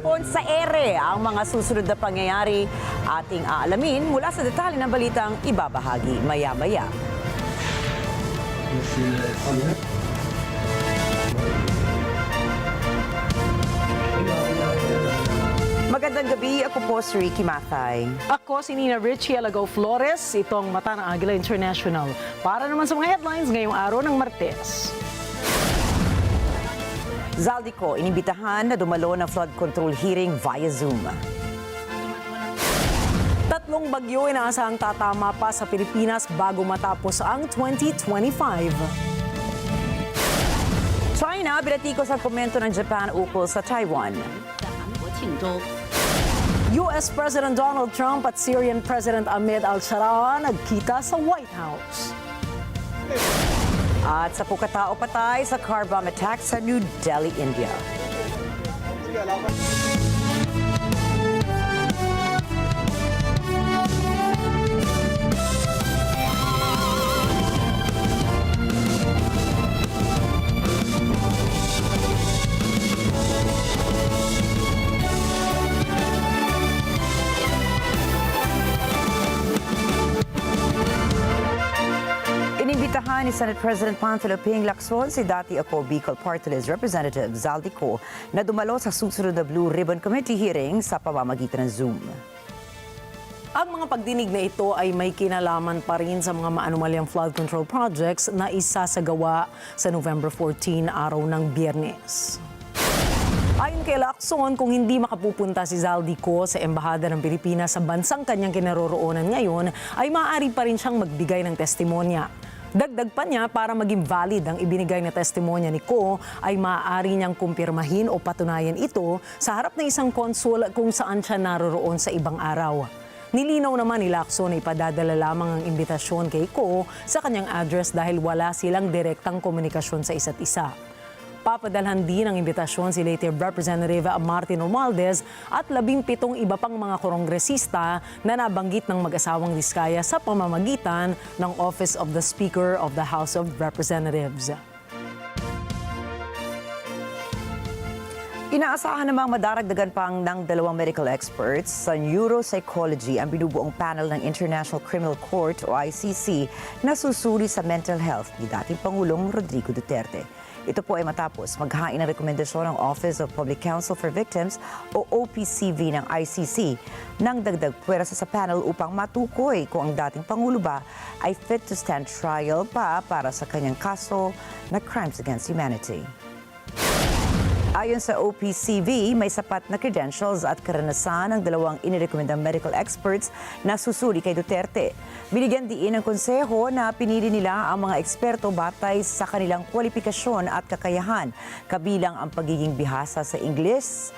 Hapon sa ere ang mga susunod na pangyayari ating aalamin mula sa detalye ng balitang ibabahagi maya-maya. Magandang gabi, ako po si Ricky Mathay. Ako si Nina Richie Alago Flores, itong mata ng Agila International. Para naman sa mga headlines ngayong araw ng Martes. ZALDY ko, inimbitahan na dumalo ng flood control hearing via Zoom. Tatlong bagyo inaasahang tatama pa sa Pilipinas bago matapos ang 2025. China, binatikos ang komento ng Japan ukol sa Taiwan. US President Donald Trump at Syrian President Ahmed al-Shara nagkita sa White House. At sa pukatao patay sa car bomb attack sa New Delhi, India. Inimbitahan ni Senate President Panfilo Ping Lacson si dati ako Bicol Party List Representative ZALDY ko na dumalo sa susunod na Blue Ribbon Committee hearing sa pamamagitan ng Zoom. Ang mga pagdinig na ito ay may kinalaman pa rin sa mga maanumalyang flood control projects na isasagawa sa November 14, araw ng Biyernes. Ayon kay Lacson, kung hindi makapupunta si ZALDY ko sa Embahada ng Pilipinas sa bansang kanyang kinaroroonan ngayon, ay maaari pa rin siyang magbigay ng testimonya. Dagdag pa niya, para maging valid ang ibinigay na testimonya ni Ko, ay maaari niyang kumpirmahin o patunayan ito sa harap ng isang konsul kung saan siya naroroon sa ibang araw. Nilinaw naman ni Lacson na ipadadala lamang ang imbitasyon kay Ko sa kanyang address dahil wala silang direktang komunikasyon sa isa't isa. Papadalhan din ang imbitasyon si late Representative Martin Romualdez at 17 iba pang mga kongresista na nabanggit ng mag-asawang Diskaya sa pamamagitan ng Office of the Speaker of the House of Representatives. Inaasahan namang madaragdagan pang ng 2 medical experts sa neuropsychology ang binubuong panel ng International Criminal Court o ICC na susuri sa mental health ni dating Pangulong Rodrigo Duterte. Ito po ay matapos maghain ng rekomendasyon ng Office of Public Counsel for Victims o OPCV ng ICC ng dagdag puwersa sa panel upang matukoy kung ang dating Pangulo ba ay fit to stand trial pa para sa kanyang kaso na crimes against humanity. Ayon sa OPCV, may sapat na credentials at karanasan ng 2 inirekomendang medical experts na susuri kay Duterte. Binigyan diin ng konseho na pinili nila ang mga eksperto batay sa kanilang kwalifikasyon at kakayahan, kabilang ang pagiging bihasa sa Ingles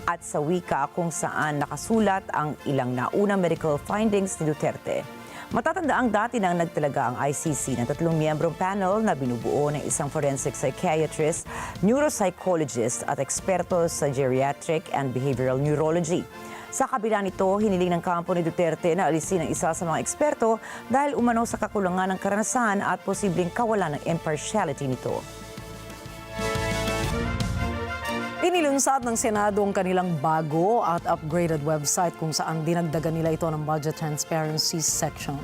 at sa wika kung saan nakasulat ang ilang naunang medical findings ni Duterte. Matatandaang dati nang nagtalaga ang ICC ng 3 miyembrong panel na binubuo ng isang forensic psychiatrist, neuropsychologist at eksperto sa geriatric and behavioral neurology. Sa kabila nito, hiniling ng kampo ni Duterte na alisin ang isa sa mga eksperto dahil umano sa kakulangan ng karanasan at posibleng kawalan ng impartiality nito. Inilunsad ng Senado ang kanilang bago at upgraded website kung saan dinagdagan nila ito ng budget transparency section.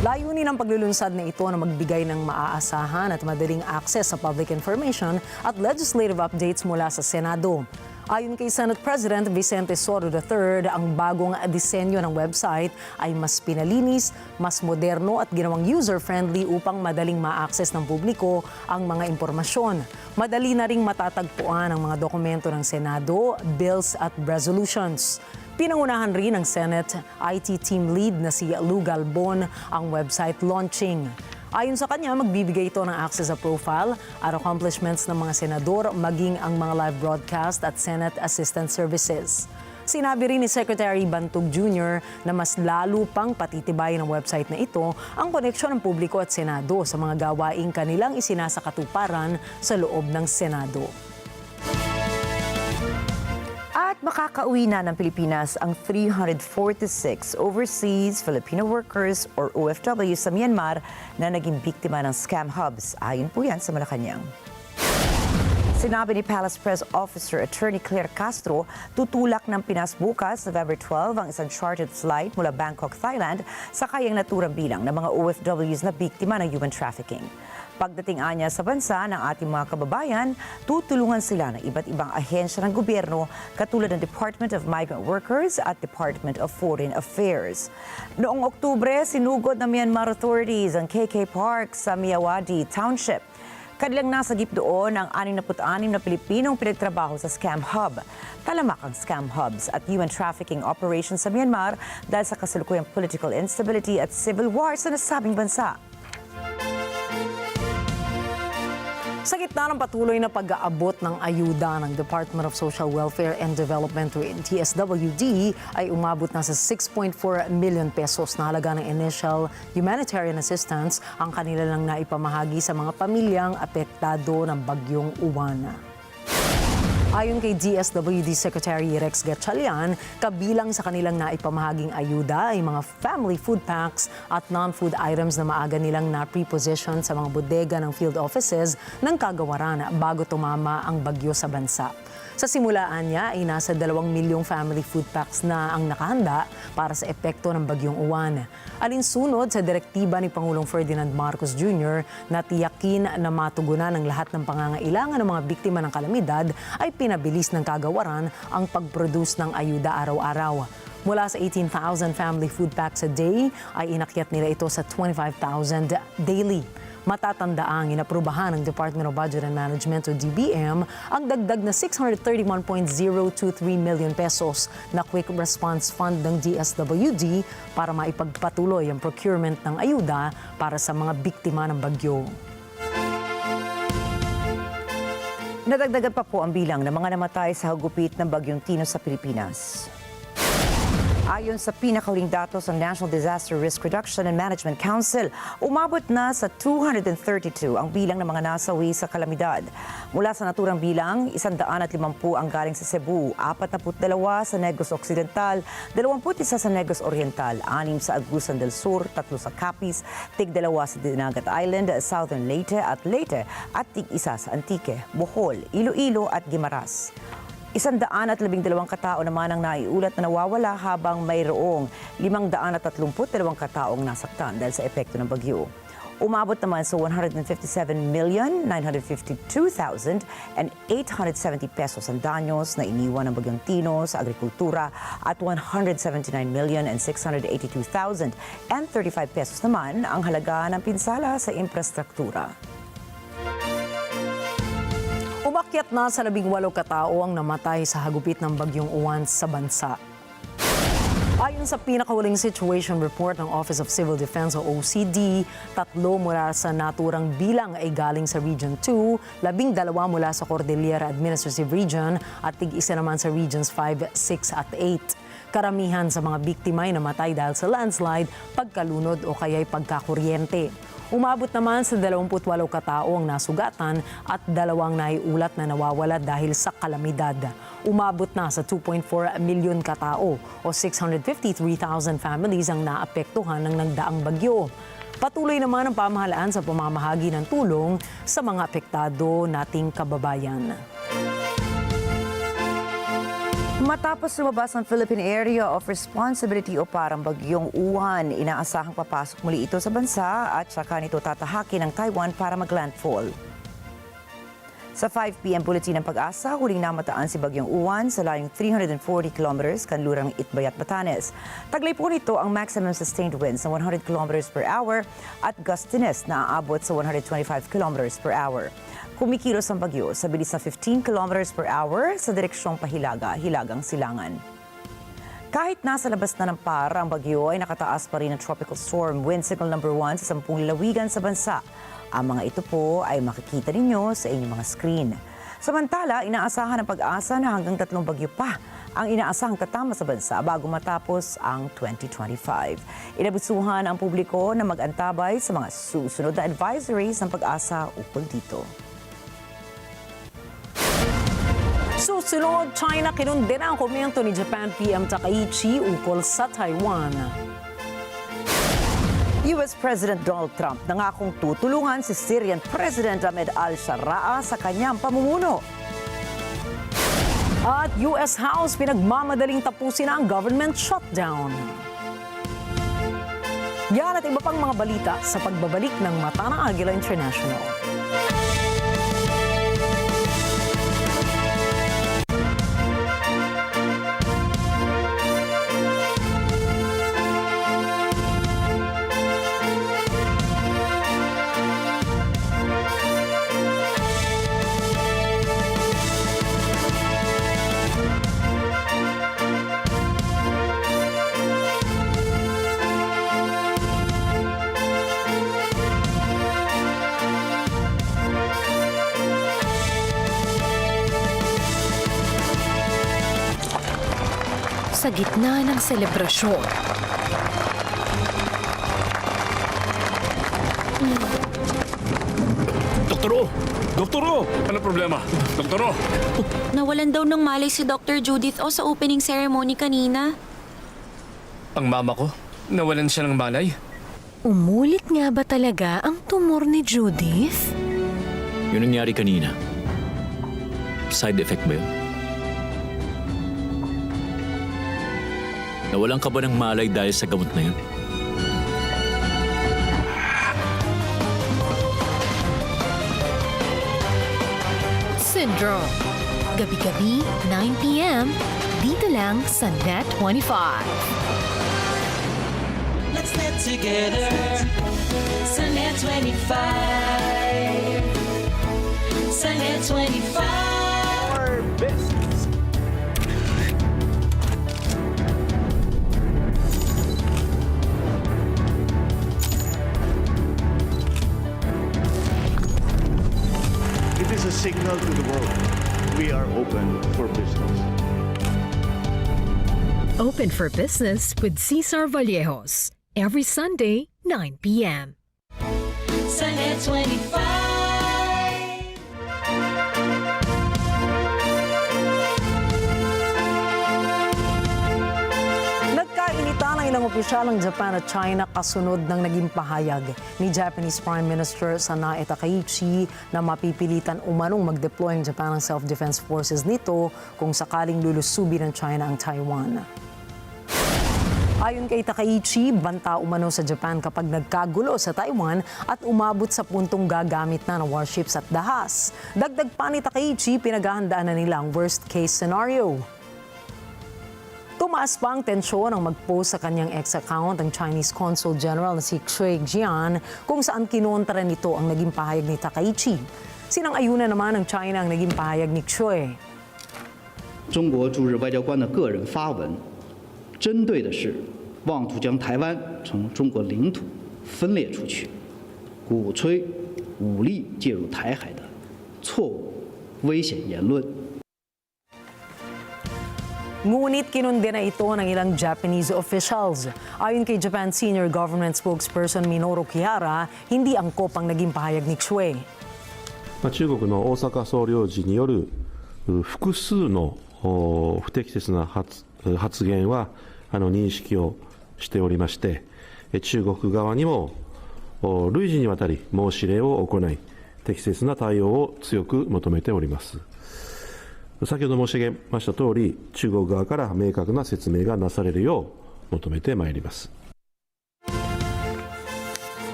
Layunin ng paglulunsad na ito na magbigay ng maaasahan at madaling access sa public information at legislative updates mula sa Senado. Ayon kay Senate President Vicente Soto III, ang bagong disenyo ng website ay mas pinalinis, mas moderno at ginawang user-friendly upang madaling ma-access ng publiko ang mga impormasyon. Madali na ring matatagpuan ang mga dokumento ng Senado, bills at resolutions. Pinangunahan rin ng Senate IT Team Lead na si Lou Galbon ang website launching. Ayon sa kanya, magbibigay ito ng access sa profile at accomplishments ng mga senador, maging ang mga live broadcast at Senate Assistance Services. Sinabi rin ni Secretary Bantog Jr. na mas lalo pang patitibayin ng website na ito ang koneksyon ng publiko at Senado sa mga gawaing kanilang isinasakatuparan sa loob ng Senado. At makakauwi na ng Pilipinas ang 346 overseas Filipino workers or OFW sa Myanmar na naging biktima ng scam hubs. Ayon po yan sa Malacanang. Sinabi ni Palace Press Officer Attorney Claire Castro, tutulak ng Pinas bukas, November 12, ang isang chartered flight mula Bangkok, Thailand, sa kayang naturang bilang ng mga OFWs na biktima ng human trafficking. Pagdating anya sa bansa ng ating mga kababayan, tutulungan sila ng iba't ibang ahensya ng gobyerno katulad ng Department of Migrant Workers at Department of Foreign Affairs. Noong Oktubre, sinugod ng Myanmar authorities ang KK Park sa Myawaddy Township. Kanilang nasagip doon ang 66 na Pilipinong pinagtrabaho sa scam hub. Talamak ang scam hubs at human trafficking operations sa Myanmar dahil sa kasalukuyang political instability at civil war sa nasabing bansa. Sa gitna ng patuloy na pag-aabot ng ayuda ng Department of Social Welfare and Development o DSWD ay umabot na sa 6.4 million pesos na halaga ng initial humanitarian assistance ang kanila lang naipamahagi sa mga pamilyang apektado ng bagyong UWAN. Ayon kay DSWD Secretary Rex Gatchalian, kabilang sa kanilang naipamahaging ayuda ay mga family food packs at non-food items na maaga nilang na-preposition sa mga bodega ng field offices ng kagawaran bago tumama ang bagyo sa bansa. Sa simulaan niya ay nasa 2 milyong family food packs na ang nakahanda para sa epekto ng bagyong UWAN. Alinsunod sa direktiba ni Pangulong Ferdinand Marcos Jr. na tiyakin na matugunan ang lahat ng pangangailangan ng mga biktima ng kalamidad ay pinabilis ng kagawaran ang pag-produce ng ayuda araw-araw. Mula sa 18,000 family food packs a day ay inakyat nila ito sa 25,000 daily. Matatandaang inaprubahan ng Department of Budget and Management o DBM ang dagdag na 631.023 million pesos na Quick Response Fund ng DSWD para maipagpatuloy ang procurement ng ayuda para sa mga biktima ng bagyo. Nadagdagan pa po ang bilang ng mga namatay sa hagupit ng bagyong TINO sa Pilipinas. Ayon sa pinakahuling datos ng National Disaster Risk Reduction and Management Council, umabot na sa 232 ang bilang ng mga nasawi sa kalamidad. Mula sa naturang bilang, 150 ang galing sa Cebu, 42 sa Negros Occidental, 21 sa Negros Oriental, 6 sa Agusan del Sur, 3 sa Capiz, 2 sa Dinagat Island, Southern Leyte at 1 sa Antique, Bohol, Iloilo at Guimaras. 112 katao naman ang naiulat na nawawala habang mayroong 532 kataong nasaktan dahil sa epekto ng bagyo. Umabot naman sa 157,952,870 pesos ang danyos na iniwan ng bagyong TINO sa agrikultura at 179,682,035 pesos naman ang halaga ng pinsala sa infrastruktura. Umakyat na sa 18 katao ang namatay sa hagupit ng bagyong UWAN sa bansa. Ayon sa pinakahuling situation report ng Office of Civil Defense o OCD, 3 mula sa naturang bilang ay galing sa Region 2, 12 mula sa Cordillera Administrative Region at 1 naman sa Regions 5, 6 at 8. Karamihan sa mga biktima ay namatay dahil sa landslide, pagkalunod o kaya'y pagkakuryente. Umabot naman sa 28 katao ang nasugatan at 2 naiulat na nawawala dahil sa kalamidad. Umabot na sa 2.4 milyon katao o 653,000 families ang naapektuhan ng nagdaang bagyo. Patuloy naman ang pamahalaan sa pamamahagi ng tulong sa mga apektado nating kababayan. Matapos lumabas ang Philippine Area of Responsibility o parang bagyong UWAN, inaasahang papasok muli ito sa bansa at saka nito tatahakin ang Taiwan para maglandfall. Sa 5 p.m. bulletin ng Pag-asa, huling namataan si bagyong UWAN sa layong 340 kilometers kanlurang Itbayat, Batanes. Taglay po nito ang maximum sustained winds ng 100 kilometers per hour at gustiness na aabot sa 125 kilometers per hour. Kumikilos ang bagyo sa bilis na 15 kilometers per hour sa direksyong Pahilaga, Hilagang Silangan. Kahit nasa labas na ng par, ang bagyo ay nakataas pa rin ng tropical storm wind signal number 1 sa 10 lalawigan sa bansa. Ang mga ito po ay makikita ninyo sa inyong mga screen. Samantala, inaasahan ng Pag-asa na hanggang 3 bagyo pa ang inaasahang tatama sa bansa bago matapos ang 2025. Inabusuhan ang publiko na mag-antabay sa mga susunod na advisories ng Pag-asa ukol dito. Susunod, China kinondena ang komento ni Japan PM Takaichi ukol sa Taiwan. US President Donald Trump nangakong tutulungan si Syrian President Ahmed al-Sharaa sa kanyang pamumuno. At US House pinagmamadaling tapusin ang government shutdown. Yan at iba pang mga balita sa pagbabalik ng Mata ng Agila International. Sa gitna ng selebrasyon. Doktoro! Doktoro! Ano problema? Doktoro! Nawalan daw ng malay si Dr. Judith O sa opening ceremony kanina. Ang mama ko, nawalan siya ng malay. Umulit nga ba talaga ang tumor ni Judith? Yun ang nangyari kanina. Side effect ba yun? Nawalan ka ba ng malay dahil sa gamot na yun? Syndrome. Gabi-gabi, 9 p.m. Dito lang sa Net 25. Let's net together. Sa Net 25. Sa Net 25. It is a signal to the world we are open for business. Open for Business with Cesar Vallejos. Every Sunday, 9 p.m. Sa Net 25. Nagkainitan ang ilang opisyal ng Japan at China kasunod ng naging pahayag ni Japanese Prime Minister Sanae Takaichi na mapipilitan umanong mag-deploy ang Japan ng self-defense forces nito kung sakaling lulusubin ng China ang Taiwan. Ayon kay Takaichi, banta umano sa Japan kapag nagkagulo sa Taiwan at umabot sa puntong gagamit na ng warships at dahas. Dagdag pa ni Takaichi, pinaghahandaan na nila ang worst-case scenario. Tumaas pa ang tensyon ang mag-post sa kanyang ex-account ang Chinese Consul General na si Xue Jian kung saan kinontra nito ang naging pahayag ni Takaichi. Sinang-ayunan naman ng China ang naging pahayag ni Xue. 中国驻日外交官的个人发文，针对的是妄图将台湾从中国领土分裂出去，鼓吹武力介入台海的错误、危险言论。 Ngunit kinondena ito ng ilang Japanese officials. Ayon kay Japan Senior Government Spokesperson Minoru Kihara, hindi angkop ang naging pahayag ni Xue. 中国の大阪総領事による複数の不適切な発言は認識をしておりまして、中国側にも累次にわたり申し入れを行い、適切な対応を強く求めております。先ほど申し上げました通り、中国側から明確な説明がなされるよう求めてまいります。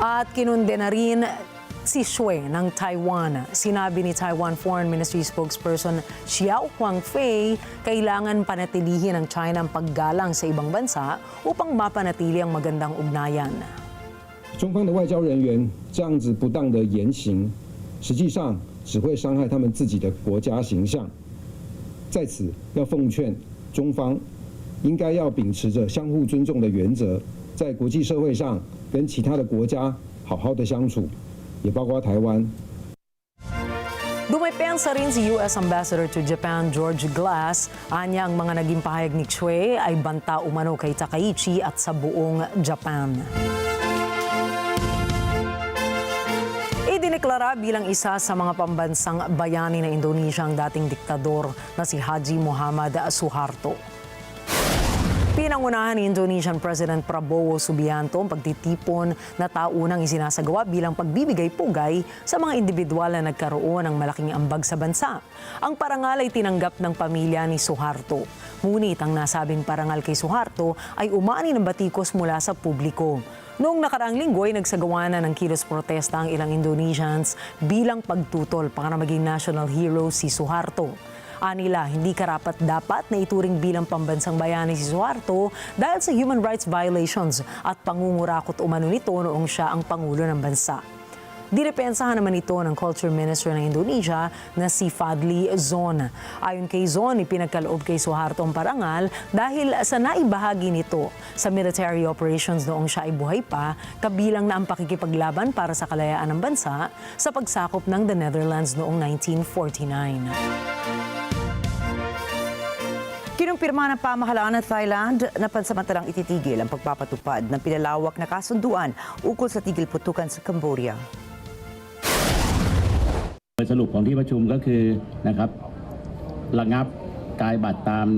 At kinondena rin si Xue ng Taiwan. Sinabi ni Taiwan Foreign Ministry spokesperson Xiao Huangfei, kailangan panatilihin ng China ang paggalang sa ibang bansa upang mapanatili ang magandang ugnayan. 中方的外交人员这样子不当的言行，实际上只会伤害他们自己的国家形象。在此，要奉劝中方应该要秉持着相互尊重的原则，在国际社会上跟其他的国家好好的相处，也包括台湾。 Dumepensa rin si U.S. Ambassador to Japan George Glass. Anya ang mga naging pahayag ni Xue ay banta umano kay Takaichi at sa buong Japan. Idineklara bilang isa sa mga pambansang bayani ng Indonesia ang dating diktador na si Haji Muhammad Suharto. Pinangunahan ni Indonesian President Prabowo Subianto ang pagtitipon na taunang isinasagawa bilang pagbibigay pugay sa mga individual na nagkaroon ng malaking ambag sa bansa. Ang parangal ay tinanggap ng pamilya ni Suharto. Ngunit ang nasabing parangal kay Suharto ay umani ng batikos mula sa publiko. Noong nakaraang linggo ay nagsagawa na ng kilos protesta ang ilang Indonesians bilang pagtutol para maging national hero si Suharto. Anila, hindi karapat-dapat na ituring bilang pambansang bayani si Suharto dahil sa human rights violations at pangungurakot umano nito noong siya ang Pangulo ng bansa. Dinepensahan naman ito ng Culture Minister ng Indonesia na si Fadli Zon. Ayon kay Zon, ipinagkaloob kay Suharto ang parangal dahil sa naibahagi nito sa military operations noong siya ay buhay pa, kabilang na ang pakikipaglaban para sa kalayaan ng bansa sa pagsakop ng the Netherlands noong 1949. Kinumpirma ng pamahalaan ng Thailand na pansamantalang ititigil ang pagpapatupad ng pinalawak na kasunduan ukol sa tigil putukan sa Cambodia. สรุปของที่ประชุมก็คือนะครับระงับกายบัตรตาม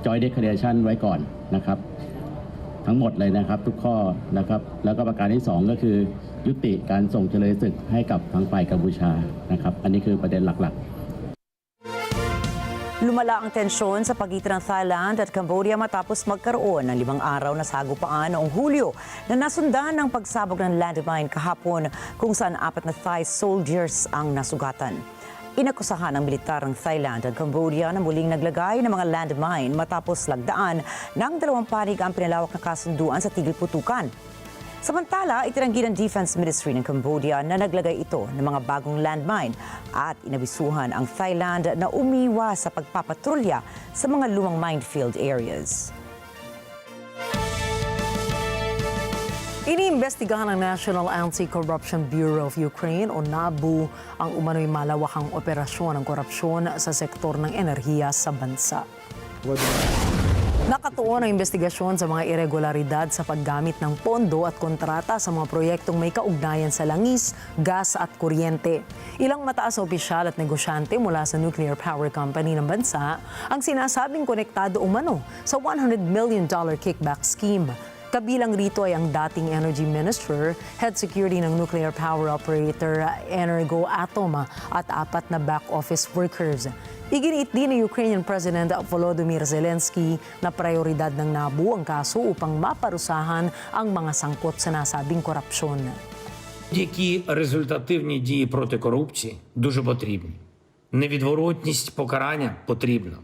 Joint Declaration ไว้ก่อนนะครับทั้งหมดเลยนะครับทุกข้อนะครับแล้วก็ประการที่2ก็คือยุติการส่งเฉลยศึกให้กับทางฝ่ายกัมพูชานะครับอันนี้คือประเด็นหลักๆ Lumala ang tensyon sa pagitan ng Thailand at Cambodia matapos magkaroon ng 5 araw na sagupaan noong Hulyo na nasundan ng pagsabog ng landmine kahapon kung saan 4 na Thai soldiers ang nasugatan. Inakusahan ng militar ng Thailand at Cambodia na muling naglagay ng mga landmine matapos lagdaan ng 2 panig ang pinalawak na kasunduan sa tigil putukan. Samantala, itinanggi ng Defense Ministry ng Cambodia na naglagay ito ng mga bagong landmine at inabisuhan ang Thailand na umiwas sa pagpapatrolya sa mga lumang minefield areas. Iniimbestigahan ng National Anti-Corruption Bureau of Ukraine o NABU ang umano'y malawakang operasyon ng korupsyon sa sektor ng enerhiya sa bansa. Nakatuon ang investigasyon sa mga irregularidad sa paggamit ng pondo at kontrata sa mga proyektong may kaugnayan sa langis, gas at kuryente. Ilang mataas na opisyal at negosyante mula sa nuclear power company ng bansa ang sinasabing konektado umano sa $100 million kickback scheme. Kabilang rito ay ang dating Energy Minister, Head Security ng Nuclear Power Operator Energoatom at 4 na back office workers. Iginiit din ni Ukrainian President Volodymyr Zelensky na prioridad ng NABU ang kaso upang maparusahan ang mga sangkot sa nasabing korupsyon. Які результативні дії проти корупції дуже потрібні. Невідворотність покарання потрібна.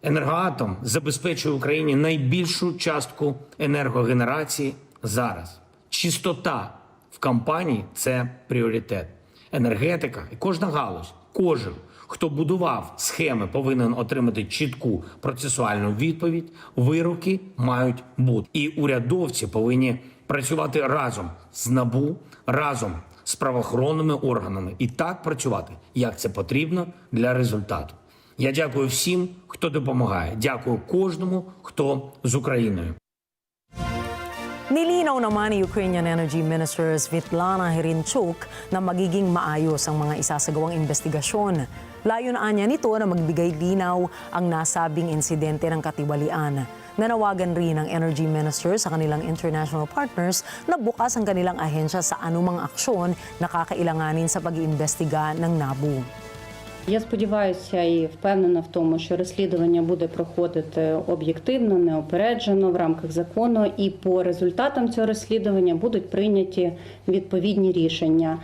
Енергоатом забезпечує Україні найбільшу частку енергогенерації зараз. Чистота в компанії – це пріоритет. Енергетика і кожна галузь, кожен, хто будував схеми, повинен отримати чітку процесуальну відповідь. Вироки мають бути. І урядовці повинні працювати разом з НАБУ, разом з правоохоронними органами. І так працювати, як це потрібно для результату. Я дякую всім, хто допомагає. Дякую кожному, хто з Україною. Nilinaw naman ni Ukrainian Energy Minister Svitlana Herinchuk na magiging maayos ang mga isasagawang investigasyon. Layunan niya nito na magbigay linaw ang nasabing insidente ng katiwalian. Nanawagan rin ng Energy Minister sa kanilang international partners na bukas ang kanilang ahensya sa anumang aksyon na kakailanganin sa pag-iimbestiga ng NABU. Я сподіваюся і впевнена в тому, що розслідування буде проходити об'єктивно, неупереджено в рамках закону, і по результатам цього розслідування будуть прийняті відповідні рішення.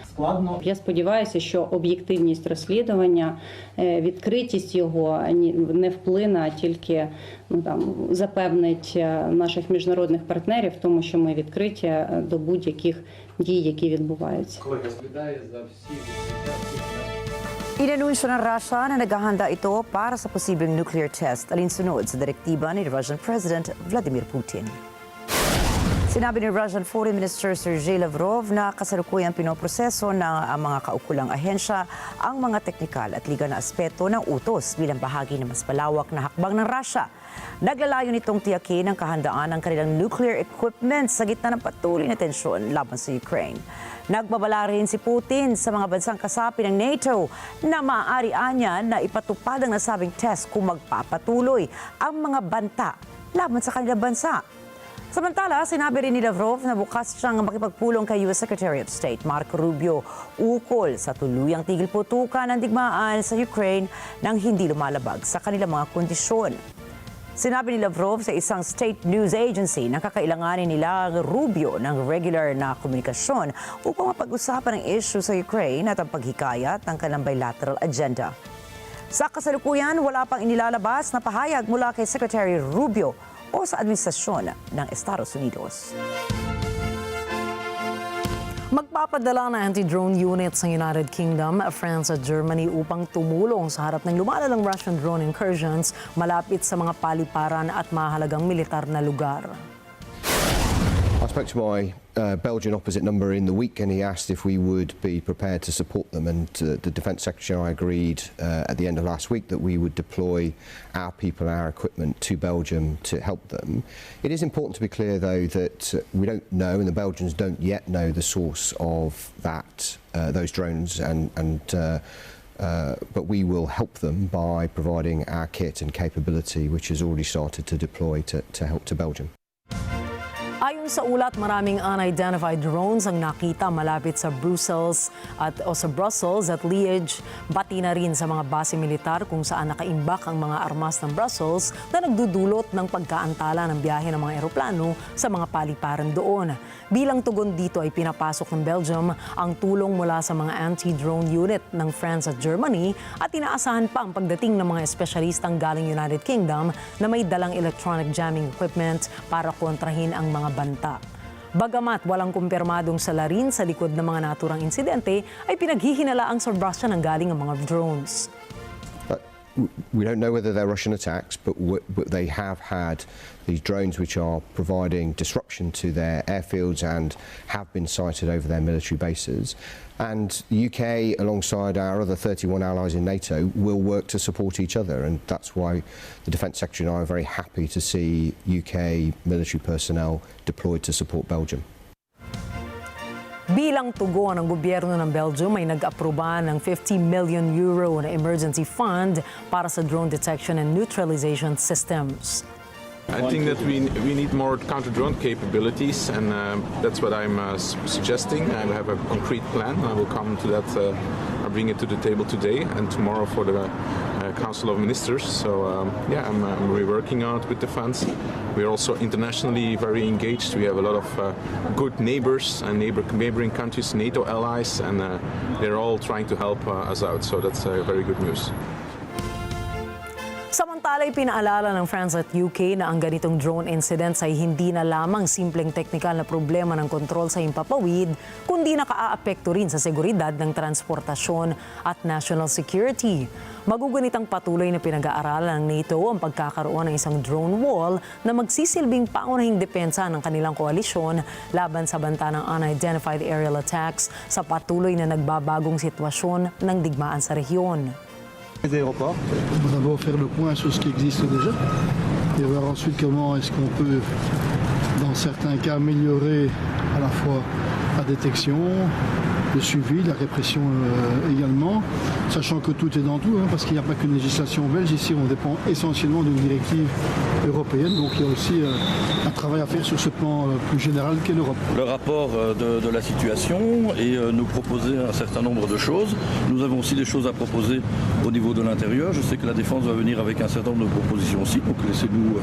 Я сподіваюся, що об'єктивність розслідування, відкритість його не вплине, а тільки запевнить наших міжнародних партнерів в тому, що ми відкриті до будь-яких дій, які відбуваються. Inanunsyo ng Russia na naghahanda ito para sa posibleng nuclear test alinsunod sa direktiba ni Russian President Vladimir Putin. Sinabi ni Russian Foreign Minister Sergei Lavrov na kasalukuyang pinoproseso ng mga kaukulang ahensya ang mga teknikal at legal na aspeto ng utos bilang bahagi ng mas malawak na hakbang ng Russia. Naglalayo nitong tiyakin ang kahandaan ng kanilang nuclear equipment sa gitna ng patuloy na tensyon laban sa Ukraine. Nagbabala rin si Putin sa mga bansang kasapi ng NATO na maaari niya na ipatupad ang nasabing test kung magpapatuloy ang mga banta laban sa kanilang bansa. Samantala, sinabi rin ni Lavrov na bukas siyang makipagpulong kay U.S. Secretary of State Marco Rubio ukol sa tuluyang tigil putukan ng digmaan sa Ukraine nang hindi lumalabag sa kanilang mga kondisyon. Sinabi ni Lavrov sa isang state news agency na kakailanganin nila Rubio ng regular na komunikasyon upang mapag-usapan ang issue sa Ukraine at ang paghikayat ng kanilang bilateral agenda. Sa kasalukuyan, wala pang inilalabas na pahayag mula kay Secretary Rubio o sa administrasyon ng Estados Unidos. Magpapadala na anti-drone units ng United Kingdom, France at Germany upang tumulong sa harap ng lumalalang Russian drone incursions malapit sa mga paliparan at mahalagang militar na lugar. I spoke to my Belgian opposite number in the week and he asked if we would be prepared to support them, and the Defence Secretary and I agreed at the end of last week that we would deploy our people and our equipment to Belgium to help them. It is important to be clear though that we don't know, and the Belgians don't yet know, the source of those drones, but we will help them by providing our kit and capability, which has already started to deploy to help to Belgium. Ayon sa ulat, maraming unidentified drones ang nakita malapit sa Brussels at Liège, bati na rin sa mga base militar kung saan nakaimbak ang mga armas ng Brussels na nagdudulot ng pagkaantala ng biyahe ng mga eroplano sa mga paliparan doon. Bilang tugon dito ay pinapasok ng Belgium ang tulong mula sa mga anti-drone unit ng France at Germany at inaasahan pa ang pagdating ng mga espesyalistang galing United Kingdom na may dalang electronic jamming equipment para kontrahin ang mga banta. Bagamat walang kumpirmadong salarin sa likod ng mga naturang insidente, ay pinaghihinalaang sa Russia nang galing ang mga drones. We don't know whether they're Russian attacks, but they have had these drones which are providing disruption to their airfields and have been sighted over their military bases. And the UK, alongside our other 31 allies in NATO, will work to support each other. And that's why the Defence Secretary and I are very happy to see UK military personnel deployed to support Belgium. Bilang tugon ng gobyerno ng Belgium ay nag-aproba ng 50 million euro na emergency fund para sa drone detection and neutralization systems. I think that we need more counter-drone capabilities, and that's what I'm suggesting. I have a concrete plan. I will come to that. I'll bring it to the table today and tomorrow for the Council of Ministers. So yeah, I'm reworking out with the funds. We're also internationally very engaged. We have a lot of good neighbors and neighboring countries, NATO allies, and they're all trying to help us out. So that's very good news. Samantala, pinaalala ng France at UK na ang ganitong drone incidents ay hindi na lamang simpleng teknikal na problema ng kontrol sa himpapawid, kundi nakaaapekto rin sa seguridad ng transportasyon at national security. Magugunitang patuloy na pinag-aaralan ng NATO ang pagkakaroon ng isang drone wall na magsisilbing pangunahing depensa ng kanilang koalisyon laban sa banta ng unidentified aerial attacks sa patuloy na nagbabagong sitwasyon ng digmaan sa rehiyon. Les aéroports. On va d'abord faire le point sur ce qui existe déjà et voir ensuite comment est-ce qu'on peut, dans certains cas, améliorer à la fois la détection, le suivi, la répression également, sachant que tout est dans tout, parce qu'il n'y a pas qu'une législation belge. Ici, on dépend essentiellement d'une directive européenne, donc il y a aussi un travail à faire sur ce plan plus général qu'est l'Europe. Le rapport de la situation et nous proposer un certain nombre de choses. Nous avons aussi des choses à proposer au niveau de l'intérieur. Je sais que la défense va venir avec un certain nombre de propositions aussi, donc laissez-nous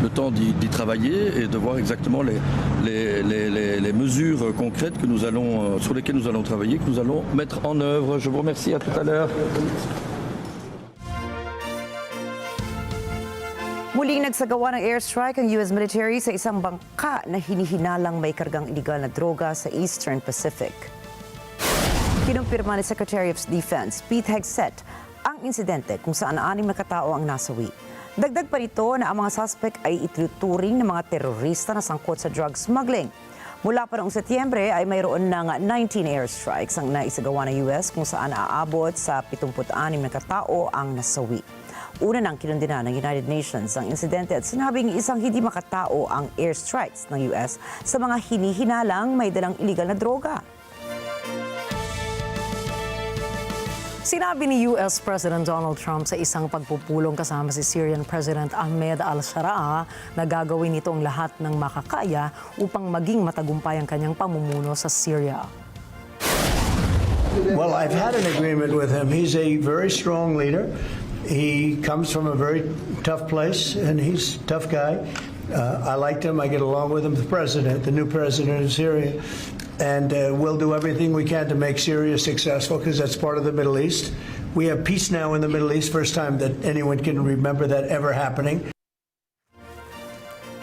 le temps d'y travailler et de voir exactement les mesures concrètes que nous allons, sur lesquelles nous allons travailler, que nous allons mettre en œuvre. Je vous remercie, à tout à l'heure. Muling nagsagawa ng airstrike ang U.S. military sa isang bangka na hinihinalang may kargang iligal na droga sa Eastern Pacific. Kinumpirma ni Secretary of Defense Pete Hegseth ang insidente kung saan 6 na katao ang nasawi. Dagdag pa nito na ang mga suspect ay ituturing ng mga terorista na sangkot sa drug smuggling. Mula pa noong Setyembre ay mayroon ng 19 airstrikes ang naisagawa ng US kung saan aabot sa 76 na katao ang nasawi. Una nang kinondena ng United Nations ang insidente at sinabing isang hindi makatao ang airstrikes ng US sa mga hinihinalang may dalang iligal na droga. Sinabi ni US President Donald Trump sa isang pagpupulong kasama si Syrian President Ahmed al-Sharaa na gagawin nito ang lahat ng makakaya upang maging matagumpay ang kanyang pamumuno sa Syria. Well, I've had an agreement with him. He's a very strong leader. He comes from a very tough place, and he's a tough guy. I liked him. I get along with him. The new president of Syria. And we'll do everything we can to make Syria successful because that's part of the Middle East. We have peace now in the Middle East, first time that anyone can remember that ever happening.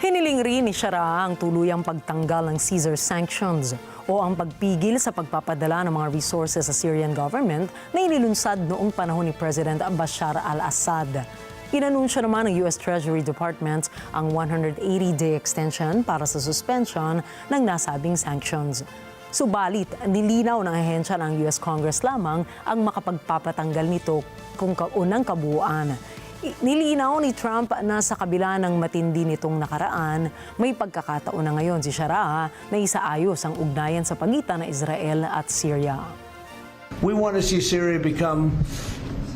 Hiniling rin ni Sharaa ang tuluyang pagtanggal ng Caesar sanctions o ang pagpigil sa pagpapadala ng mga resources sa Syrian government na inilunsad noong panahon ni President Bashar al-Assad. Inanunsyo naman ng US Treasury Department ang 180-day extension para sa suspension ng nasabing sanctions. Subalit, nilinaw ng ahensya ng US Congress lamang ang makapagpapatanggal nito kung unang kabuuan. Nilinaw ni Trump na sa kabila ng matindi nitong nakaraan, may pagkakataon na ngayon si Sharaa na isaayos ang ugnayan sa pagitan ng Israel at Syria. We want to see Syria become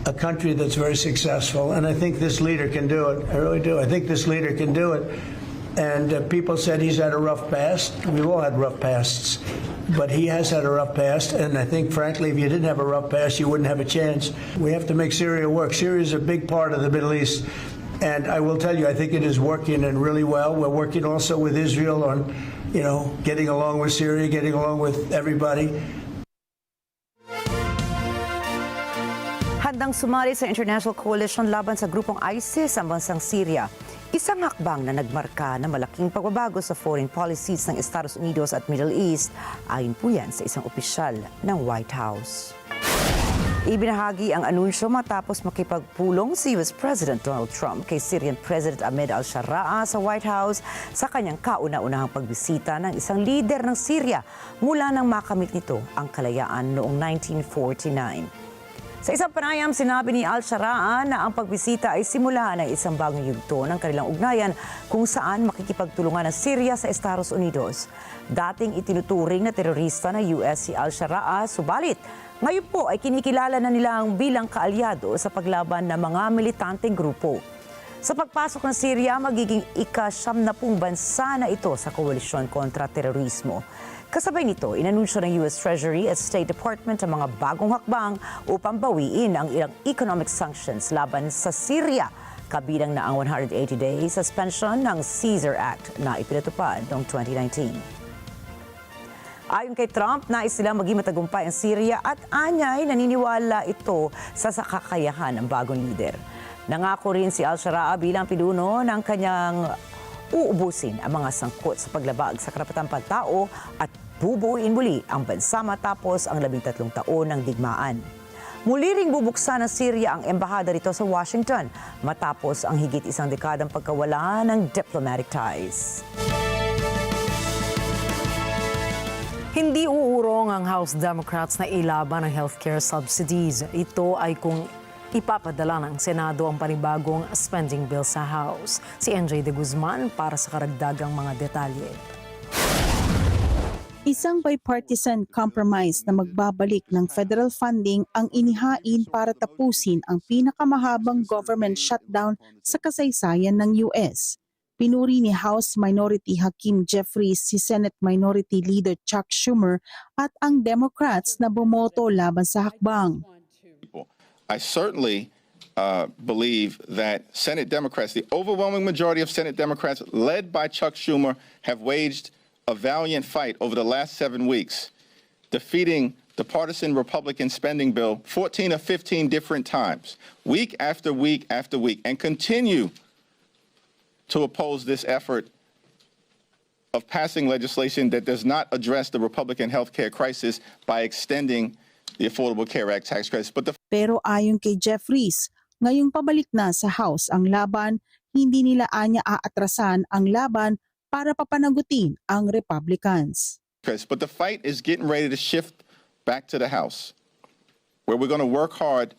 a country that's very successful, and I think this leader can do it. I really do. I think this leader can do it. And people said he's had a rough past. We've all had rough pasts, but he has had a rough past, and I think, frankly, if you didn't have a rough past, you wouldn't have a chance. We have to make Syria work. Syria is a big part of the Middle East, and I will tell you, I think it is working and really well. We're working also with Israel on, getting along with Syria, getting along with everybody. Handang sumali sa international coalition laban sa grupong ISIS ang bansang Syria. Isang hakbang na nagmarka na malaking pagbabago sa foreign policies ng Estados Unidos at Middle East, ayon po yan sa isang opisyal ng White House. Ibinahagi ang anunsyo matapos makipagpulong si US President Donald Trump kay Syrian President Ahmed al-Sharaa sa White House sa kanyang kauna-unahang pagbisita ng isang lider ng Syria mula nang makamit nito ang kalayaan noong 1949. Sa isang panayam, sinabi ni al-Sharaa na ang pagbisita ay simula ng isang bagong yugto ng kanilang ugnayan kung saan makikipagtulungan ng Syria sa Estados Unidos. Dating itinuturing na terorista ng US si al-Sharaa, subalit ngayon po ay kinikilala na nilang bilang kaalyado sa paglaban ng mga militanteng grupo. Sa pagpasok ng Syria, magiging ika-70 bansa na ito sa koalisyon kontra terorismo. Kasabay nito, inanunsyo ng US Treasury at State Department ang mga bagong hakbang upang bawiin ang ilang economic sanctions laban sa Syria, kabilang na ang 180-day suspension ng Caesar Act na ipinatupad noong 2019. Ayon kay Trump, nais silang maging matagumpay ang Syria at anyay naniniwala ito sa kakayahan ng bagong lider. Nangako rin si al-Sharaa bilang pinuno ng kanyang uubusin ang mga sangkot sa paglabag sa karapatang pantao at bubuuin muli ang bansa matapos ang 13 taon ng digmaan. Muli ring bubuksan ng Syria ang embahada rito sa Washington matapos ang higit isang dekadang pagkawala ng diplomatic ties. Hindi uurong ang House Democrats na ilaban ang healthcare subsidies. Ito ay kung ipapadala ng Senado ang panibagong spending bill sa House. Si NJ De Guzman para sa karagdagang mga detalye. Isang bipartisan compromise na magbabalik ng federal funding ang inihain para tapusin ang pinakamahabang government shutdown sa kasaysayan ng US. Pinuri ni House Minority Hakim Jeffries si Senate Minority Leader Chuck Schumer at ang Democrats na bumoto laban sa hakbang. I certainly believe that Senate Democrats, the overwhelming majority of Senate Democrats, led by Chuck Schumer, have waged a valiant fight over the last 7 weeks, defeating the partisan Republican spending bill 14 or 15 different times, week after week after week, and continue to oppose this effort of passing legislation that does not address the Republican health care crisis by extending the Affordable Care Act tax credits. Pero ayon kay Jeffries, ngayong pabalik na sa House ang laban, hindi nila anya aatrasan ang laban para papanagutin ang Republicans. But the fight is getting ready to shift back to the House, where we're going to work hard,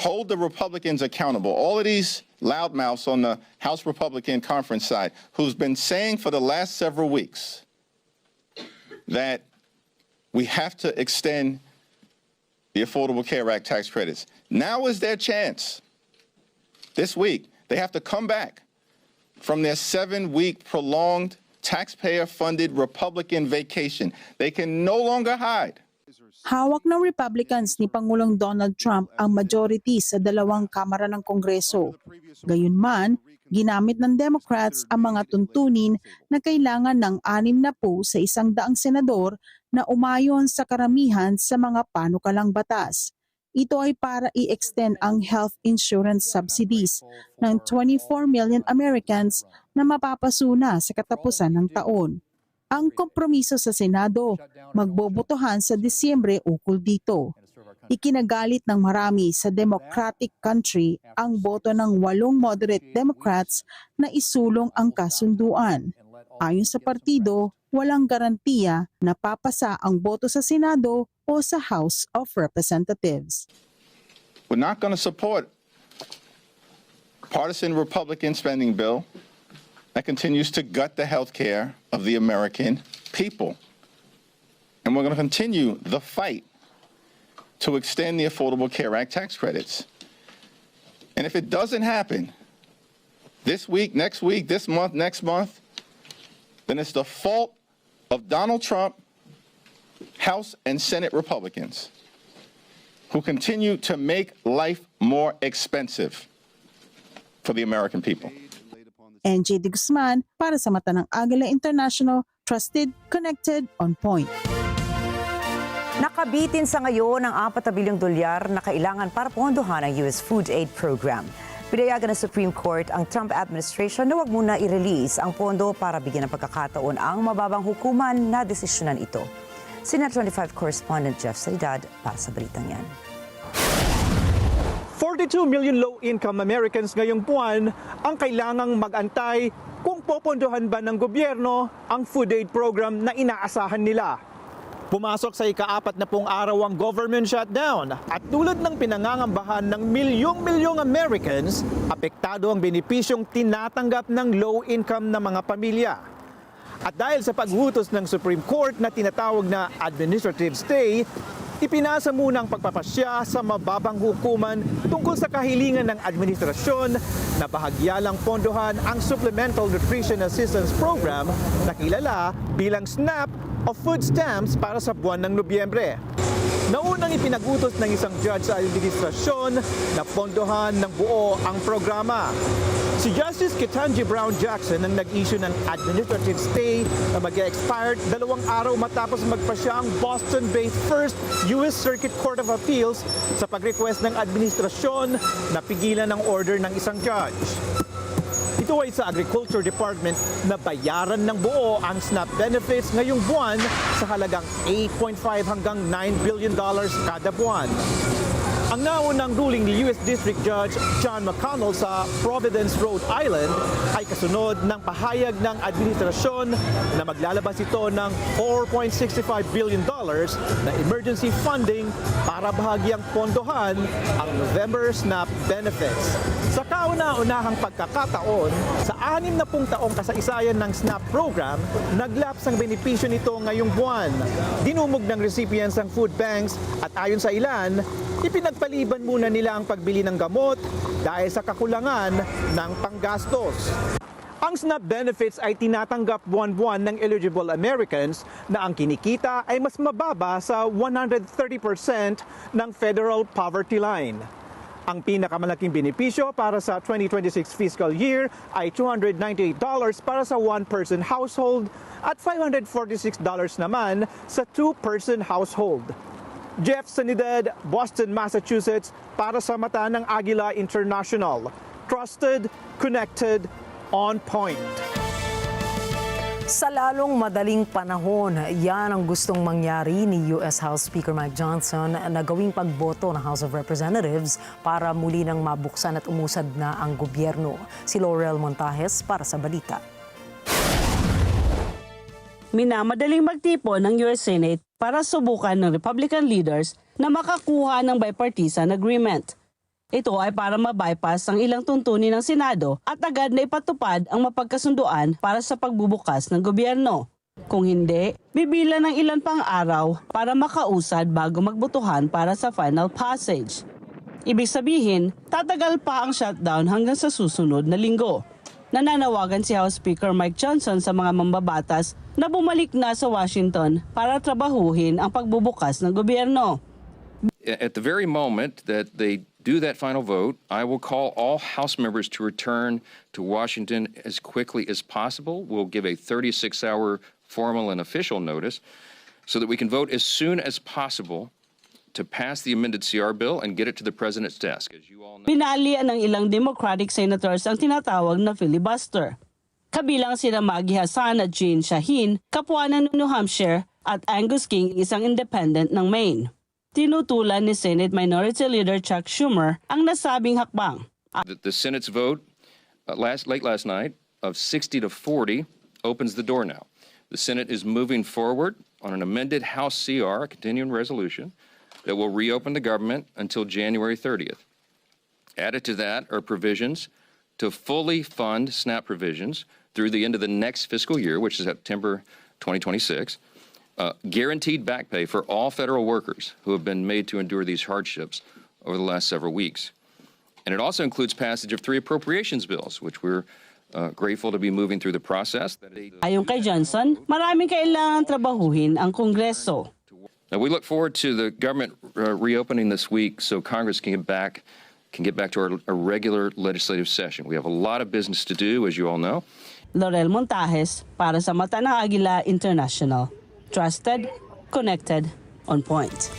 hold the Republicans accountable. All of these loudmouths on the House Republican conference side who's been saying for the last several weeks that we have to extend the Affordable Care Act tax credits. Now is their chance. This week, they have to come back from their 7-week prolonged taxpayer-funded Republican vacation. They can no longer hide. Hawak ng Republicans ni Pangulong Donald Trump ang majority sa dalawang kamara ng Kongreso. Gayunman, ginamit ng Democrats ang mga tuntunin na kailangan ng 60 sa 100 senador na umayon sa karamihan sa mga panukalang batas. Ito ay para i-extend ang health insurance subsidies ng 24 million Americans na mapapasuna sa katapusan ng taon. Ang kompromiso sa Senado, magbobotohan sa Disyembre ukol dito. Ikinagalit ng marami sa democratic country ang boto ng 8 moderate Democrats na isulong ang kasunduan. Ayon sa partido, walang garantiya na papasa ang boto sa Senado o sa House of Representatives. We're not going to support partisan Republican spending bill that continues to gut the health care of the American people. And we're going to continue the fight to extend the Affordable Care Act tax credits. And if it doesn't happen this week, next week, this month, next month, then it's the fault of Donald Trump, House and Senate Republicans, who continue to make life more expensive for the American people. NJ De Guzman para sa mata ng Agila International, trusted, connected, on point. Nakabitin sa ngayon ang $4 bilyong na kailangan para pondohan ang US Food Aid Program. Pinayagan ng Supreme Court ang Trump administration na huwag muna i-release ang pondo para bigyan ng pagkakataon ang mababang hukuman na desisyonan ito. Sina 25 correspondent Jeff Salidad para sa balitang yan. 42 million low-income Americans ngayong buwan ang kailangang mag-antay kung popondohan ba ng gobyerno ang food aid program na inaasahan nila. Pumasok sa ika-40 araw ang government shutdown at tulad ng pinangangambahan ng milyong-milyong Americans, apektado ang benepisyong tinatanggap ng low-income na mga pamilya. At dahil sa paghutos ng Supreme Court na tinatawag na administrative stay, ipinasa muna ang pagpapasya sa mababang hukuman tungkol sa kahilingan ng administrasyon na bahagyalang pondohan ang Supplemental Nutrition Assistance Program na kilala bilang SNAP o food stamps para sa buwan ng Nobyembre. Naunang ipinagutos ng isang judge sa administrasyon na pondohan ng buo ang programa. Si Justice Ketanji Brown Jackson ang nag-issue ng administrative stay na mag-expired 2 araw matapos magpasya ang Boston-based First U.S. Circuit Court of Appeals sa pag-request ng administrasyon na pigilan ang order ng isang judge. Ito ay sa Agriculture Department na bayaran ng buo ang SNAP benefits ngayong buwan sa halagang $8.5 hanggang $9 billion kada buwan. Ang naunang ruling ni U.S. District Judge John McConnell sa Providence, Rhode Island ay kasunod ng pahayag ng administrasyon na maglalabas ito ng $4.65 billion na emergency funding para bahagyang pondohan ang November SNAP benefits. Sa kauna-unahang pagkakataon, sa 60 taong kasaysayan ng SNAP program, naglaps ang benepisyo nito ngayong buwan. Dinumog ng recipients ang food banks at ayon sa ilan, ipinagpaliban muna nila ang pagbili ng gamot dahil sa kakulangan ng panggastos. Ang SNAP benefits ay tinatanggap buwan-buwan ng eligible Americans na ang kinikita ay mas mababa sa 130% ng federal poverty line. Ang pinakamalaking benepisyo para sa 2026 fiscal year ay $298 para sa one-person household at $546 naman sa two-person household. Jeff Sanidad, Boston, Massachusetts, para sa mata ng Agila International. Trusted, connected, on point. Sa lalong madaling panahon, yan ang gustong mangyari ni U.S. House Speaker Mike Johnson na gawing pagboto ng House of Representatives para muli nang mabuksan at umusad na ang gobyerno. Si Laurel Montajes para sa balita. Minamadaling magtipon ng US Senate para subukan ng Republican leaders na makakuha ng bipartisan agreement. Ito ay para ma-bypass ang ilang tuntunin ng Senado at agad na ipatupad ang mapagkasunduan para sa pagbubukas ng gobyerno. Kung hindi, bibila ng ilan pang araw para makausad bago magbotohan para sa final passage. Ibig sabihin, tatagal pa ang shutdown hanggang sa susunod na linggo. Nananawagan si House Speaker Mike Johnson sa mga mambabatas na bumalik na sa Washington para trabahuhin ang pagbubukas ng gobyerno. At the very moment that they do that final vote, I will call all House members to return to Washington as quickly as possible. We'll give a 36-hour formal and official notice so that we can vote as soon as possible to pass the amended CR bill and get it to the President's desk. As you all know, Pinalian ng ilang Democratic senators ang tinatawag na filibuster. Kabilang sina Maggie Hassan at Jean Shaheen, kapwa ng New Hampshire, at Angus King, isang independent ng Maine. Tinutulan ni Senate Minority Leader Chuck Schumer ang nasabing hakbang. the Senate's vote late last night of 60 to 40 opens the door now. The Senate is moving forward on an amended House CR, a continuing resolution, that will reopen the government until January 30th. Added to that are provisions to fully fund SNAP provisions through the end of the next fiscal year, which is September 2026, guaranteed back pay for all federal workers who have been made to endure these hardships over the last several weeks. And it also includes passage of 3 appropriations bills, which we're grateful to be moving through the process. Ayon kay Johnson, maraming kailangan trabahuhin ang Kongreso. Now, we look forward to the government reopening this week so Congress can get back to our regular legislative session. We have a lot of business to do, as you all know. Laurel Montajes para sa Mata ng Agila International. Trusted, connected, on point.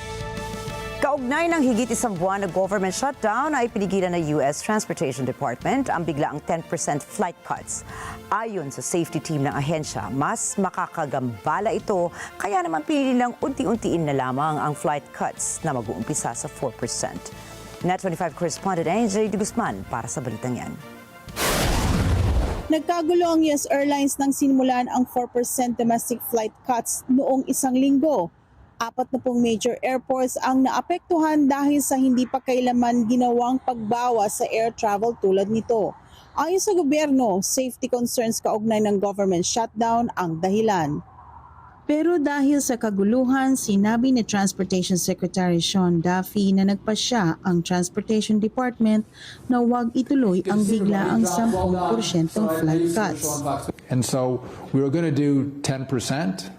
Kaugnay ng higit isang buwan na government shutdown ay pinigilan ng U.S. Transportation Department ang biglaang 10% flight cuts. Ayon sa safety team ng ahensya, mas makakagambala ito kaya naman pinili lang unti-untiin na lamang ang flight cuts na mag-uumpisa sa 4%. Net 25 correspondent AJ de Guzman para sa balitang yan. Nagkagulo ang US Airlines nang sinimulan ang 4% domestic flight cuts noong isang linggo. 40 major airports ang naapektuhan dahil sa hindi pa kailaman ginawang pagbawas sa air travel tulad nito. Ayon sa gobyerno, safety concerns kaugnay ng government shutdown ang dahilan. Pero dahil sa kaguluhan, sinabi ni Transportation Secretary Sean Duffy na nagpasya ang Transportation Department na huwag ituloy ang biglaang 10% flight cuts. And so we were going to do 10%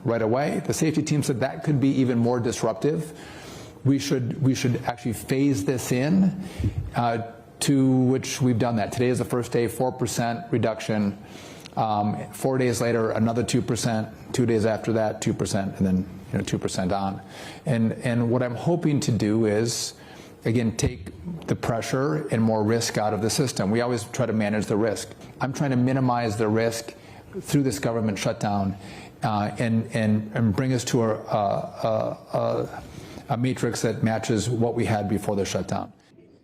right away. The safety team said that could be even more disruptive. We should actually phase this in, to which we've done that. Today is the first day, 4% reduction. 4 days later, another 2%. 2 days after that, 2%, and then 2% on. And what I'm hoping to do is, again, take the pressure and more risk out of the system. We always try to manage the risk. I'm trying to minimize the risk through this government shutdown and bring us to a matrix that matches what we had before the shutdown.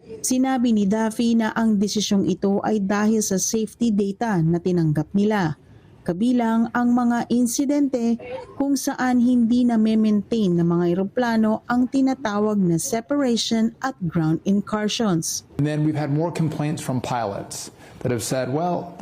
Sinabi ni Duffy na ang desisyong ito ay dahil sa safety data na tinanggap nila. Kabilang ang mga insidente kung saan hindi na maintain ng mga eroplano ang tinatawag na separation at ground incursions. And then we've had more complaints from pilots that have said, well,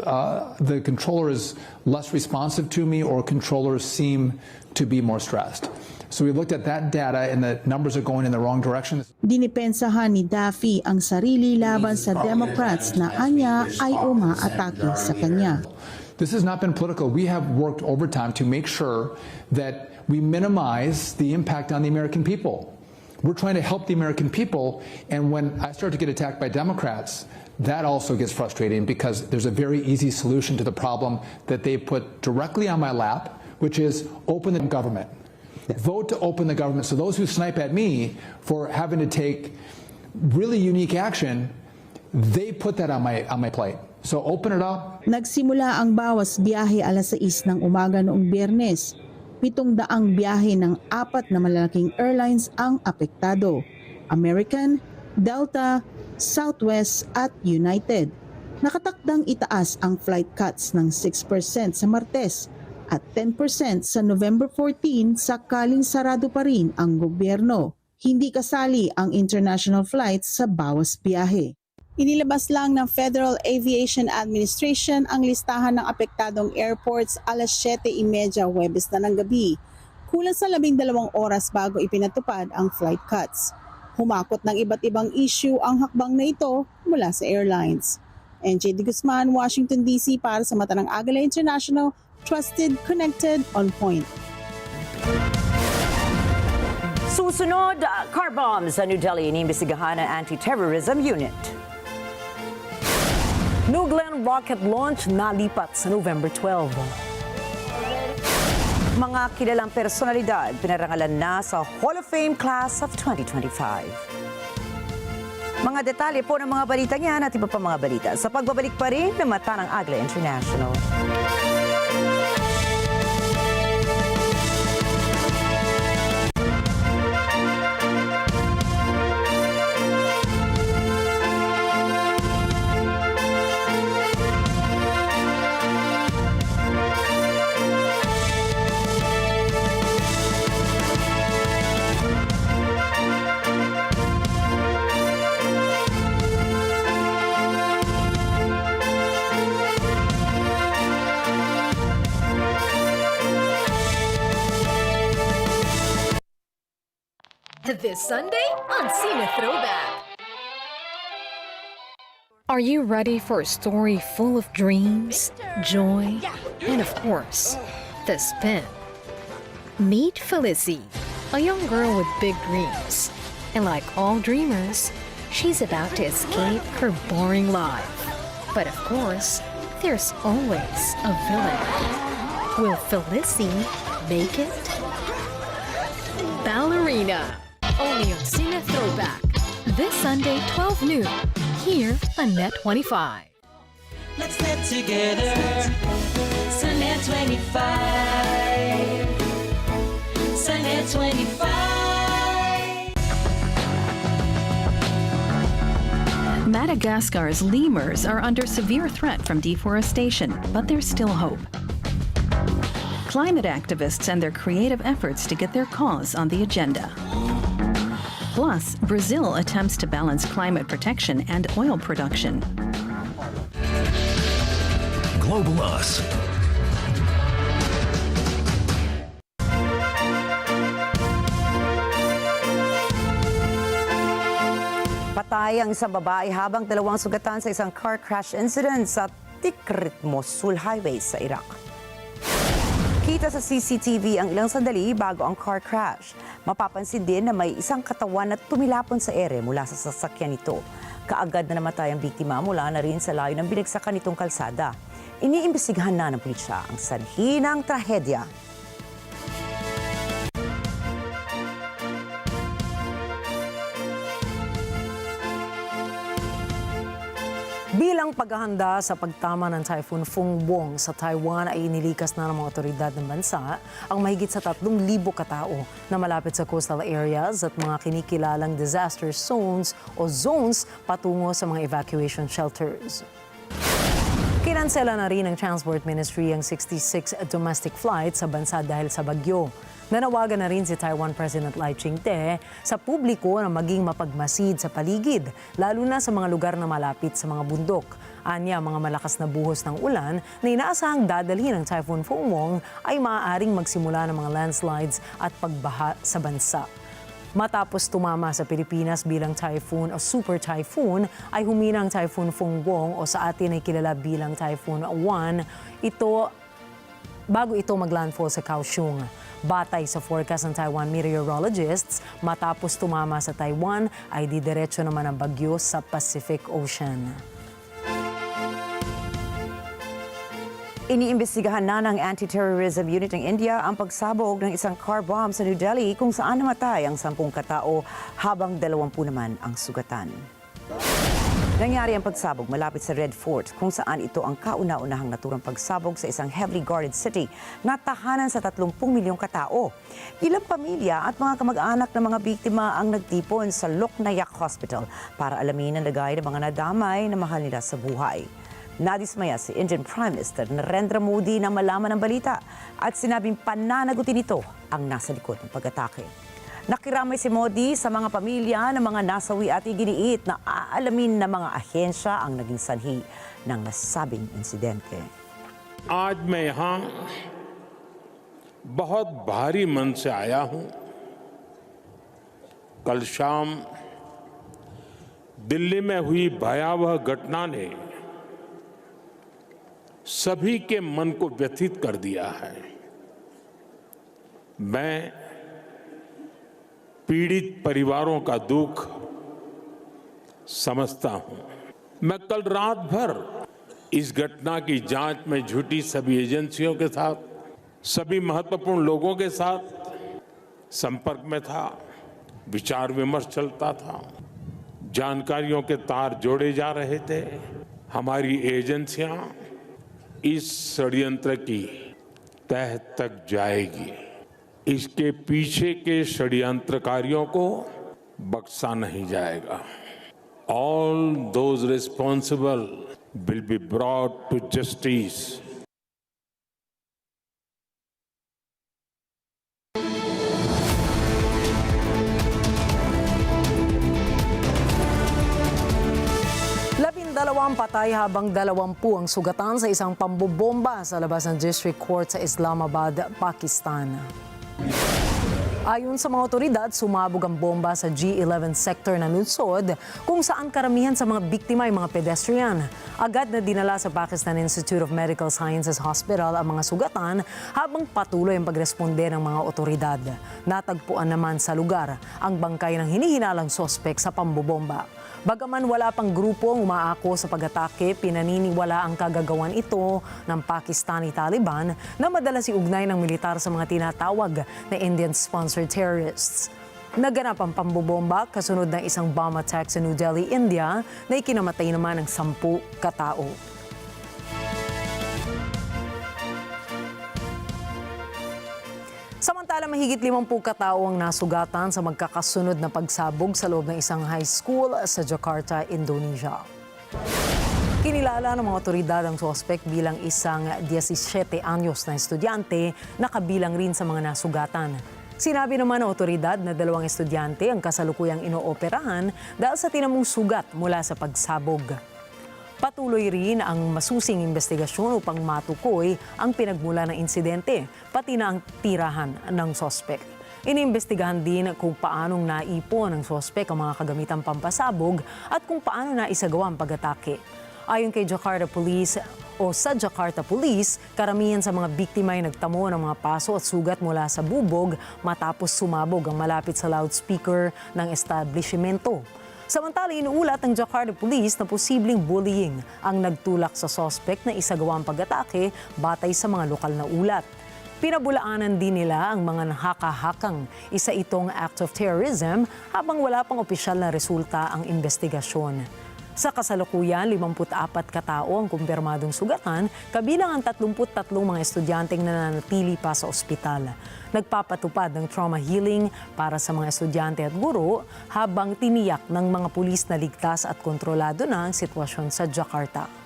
the controller is less responsive to me, or controllers seem to be more stressed. So we looked at that data and the numbers are going in the wrong direction. Dinipensahan ni Duffy ang sarili laban sa Democrats na anya ay umaatake sa kanya. This has not been political. We have worked overtime to make sure that we minimize the impact on the American people. We're trying to help the American people, and when I start to get attacked by Democrats, that also gets frustrating because there's a very easy solution to the problem that they put directly on my lap, which is open the government. Vote to open the government. So those who snipe at me for having to take really unique action, they put that on my plate. So open it up. Nagsimula ang bawas biyahe alas 6 ng umaga noong Biyernes. 700 biyahe ng 4 na malalaking airlines ang apektado. American, Delta, Southwest at United. Nakatakdang itaas ang flight cuts ng 6% sa Martes at 10% sa November 14 sakaling sarado pa rin ang gobyerno. Hindi kasali ang international flights sa bawas biyahe. Inilabas lang ng Federal Aviation Administration ang listahan ng apektadong airports alas 7:30 Huwebes na ng gabi. Kulang sa 12 oras bago ipinatupad ang flight cuts. Humakot ng iba't ibang issue ang hakbang na ito mula sa airlines. NJ De Guzman, Washington DC para sa mata ng Agila International, trusted, connected, on point. Susunod, car bombs sa New Delhi, inimbestigahan ng Anti-Terrorism Unit. New Glenn rocket launch nalipat sa November 12. Mga kilalang personalidad pinarangalan na sa Hall of Fame Class of 2025. Mga detalye po ng mga balita niyan at iba pa mga balita sa pagbabalik pa rin ng mata ng Agila International. This Sunday on Cine Throwback. Are you ready for a story full of dreams, joy, and of course, the spin? Meet Felicie, a young girl with big dreams. And like all dreamers, she's about to escape her boring life. But of course, there's always a villain. Will Felicie make it? Ballerina. Only on Cine Throwback. This Sunday, 12 noon, here on Net 25. Let's get together. Sunday 25. Sunday 25. Madagascar's lemurs are under severe threat from deforestation, but there's still hope. Climate activists and their creative efforts to get their cause on the agenda. Plus, Brazil attempts to balance climate protection and oil production. Global Us. Patay ang isang babae habang dalawang sugatan sa isang car crash incident sa Tikrit Mosul Highway sa Iraq. Kita sa CCTV ang ilang sandali bago ang car crash. Mapapansin din na may isang katawan na tumilapon sa ere mula sa sasakyan nito. Kaagad na namatay ang biktima mula na rin sa layo ng binagsakan nitong kalsada. Iniimbestigahan na ng pulisya ang sanhi ng trahedya. Bilang paghahanda sa pagtama ng Typhoon Fong sa Taiwan ay inilikas na ng mga otoridad ng bansa ang mahigit sa 3,000 katao na malapit sa coastal areas at mga kinikilalang disaster zones o zones patungo sa mga evacuation shelters. Kinansela na rin ng Transport Ministry ang 66 domestic flights sa bansa dahil sa bagyo. Nanawagan na rin si Taiwan President Lai Ching-te sa publiko na maging mapagmasid sa paligid, lalo na sa mga lugar na malapit sa mga bundok. Anya, mga malakas na buhos ng ulan na inaasahang dadalhin ng Typhoon Fong ay maaaring magsimula ng mga landslides at pagbaha sa bansa. Matapos tumama sa Pilipinas bilang typhoon o super typhoon, ay humina ang Typhoon Fong o sa atin ay kilala bilang Typhoon UWAN. Bago ito maglandfall sa Kaohsiung. Batay sa forecast ng Taiwan meteorologists, matapos tumama sa Taiwan ay didiretso naman ang bagyo sa Pacific Ocean. Iniimbestigahan na ng Anti-Terrorism Unit ng India ang pagsabog ng isang car bomb sa New Delhi kung saan namatay ang 10 katao habang 20 naman ang sugatan. Nangyari ang pagsabog malapit sa Red Fort kung saan ito ang kauna-unahang naturang pagsabog sa isang heavily guarded city na tahanan sa 30 milyong katao. Ilang pamilya at mga kamag-anak ng mga biktima ang nagtipon sa Loknayak Hospital para alamin ang lagay ng mga nadamay na mahal nila sa buhay. Nadismaya si Indian Prime Minister Narendra Modi na malaman ang balita at sinabing pananagutin ito ang nasa likod ng pag-atake. Nakiramay si Modi sa mga pamilya ng mga nasawi at iginiit na aalamin ng mga ahensya ang naging sanhi ng nasabing insidente. आज मैं यहाँ बहुत भारी मन से आया हूँ। कल शाम दिल्ली में हुई भयावह घटना ने सभी के मन को व्यथित कर दिया है। मैं पीड़ित परिवारों का दुख समझता हूं। मैं कल रात भर इस घटना की जांच में जुटी सभी एजेंसियों के साथ, सभी महत्वपूर्ण लोगों के साथ संपर्क में था, विचार विमर्श चलता था, जानकारियों के तार जोड़े जा रहे थे। हमारी एजेंसियां इस षड्यंत्र की तह तक जाएगी। इसके पीछे के षड्यंत्रकारियों को बख्शा नहीं जाएगा। All those responsible will be brought to justice. Dalawang patay habang 20 ang sugatan sa isang pambobomba sa labas ng District Court sa Islamabad, Pakistan. Ayon sa mga otoridad, sumabog ang bomba sa G11 sector ng lungsod kung saan karamihan sa mga biktima ay mga pedestrian. Agad na dinala sa Pakistan Institute of Medical Sciences Hospital ang mga sugatan habang patuloy ang pagresponde ng mga otoridad. Natagpuan naman sa lugar ang bangkay ng hinihinalang sospek sa pambobomba. Bagaman wala pang grupo ang umaako sa pag-atake, pinaniniwala ang kagagawan ito ng Pakistani Taliban na madalas iugnay ng militar sa mga tinatawag na Indian-sponsored terrorists. Naganap ang pambobomba kasunod ng isang bomb attack sa New Delhi, India na ikinamatay naman ng 10 katao. Samantala, mahigit 50 katao ang nasugatan sa magkakasunod na pagsabog sa loob ng isang high school sa Jakarta, Indonesia. Kinilala ng mga otoridad ang suspect bilang isang 17 anyos na estudyante na kabilang rin sa mga nasugatan. Sinabi naman ng otoridad na 2 estudyante ang kasalukuyang inooperahan dahil sa tinamong sugat mula sa pagsabog. Patuloy rin ang masusing investigasyon upang matukoy ang pinagmula ng insidente, pati na ang tirahan ng sospek. Iniimbestigahan din kung paanong naipon ng sospek ang mga kagamitang pampasabog at kung paano naisagawa ang pag-atake. Ayon kay Jakarta Police sa Jakarta Police, karamihan sa mga biktima ay nagtamo ng mga paso at sugat mula sa bubog matapos sumabog ang malapit sa loudspeaker ng establishmento. Samantala, inuulat ng Jakarta Police na posibleng bullying ang nagtulak sa suspect na isagawa ang pag-atake batay sa mga lokal na ulat. Pinabulaanan din nila ang mga haka-hakang isa itong act of terrorism habang wala pang opisyal na resulta ang investigasyon. Sa kasalukuyan, 54 katao ang kumpirmadong sugatan, kabilang ang 33 mga estudyanteng nananatili pa sa ospital. Nagpapatupad ng trauma healing para sa mga estudyante at guro habang tiniyak ng mga pulis na ligtas at kontrolado na ang sitwasyon sa Jakarta.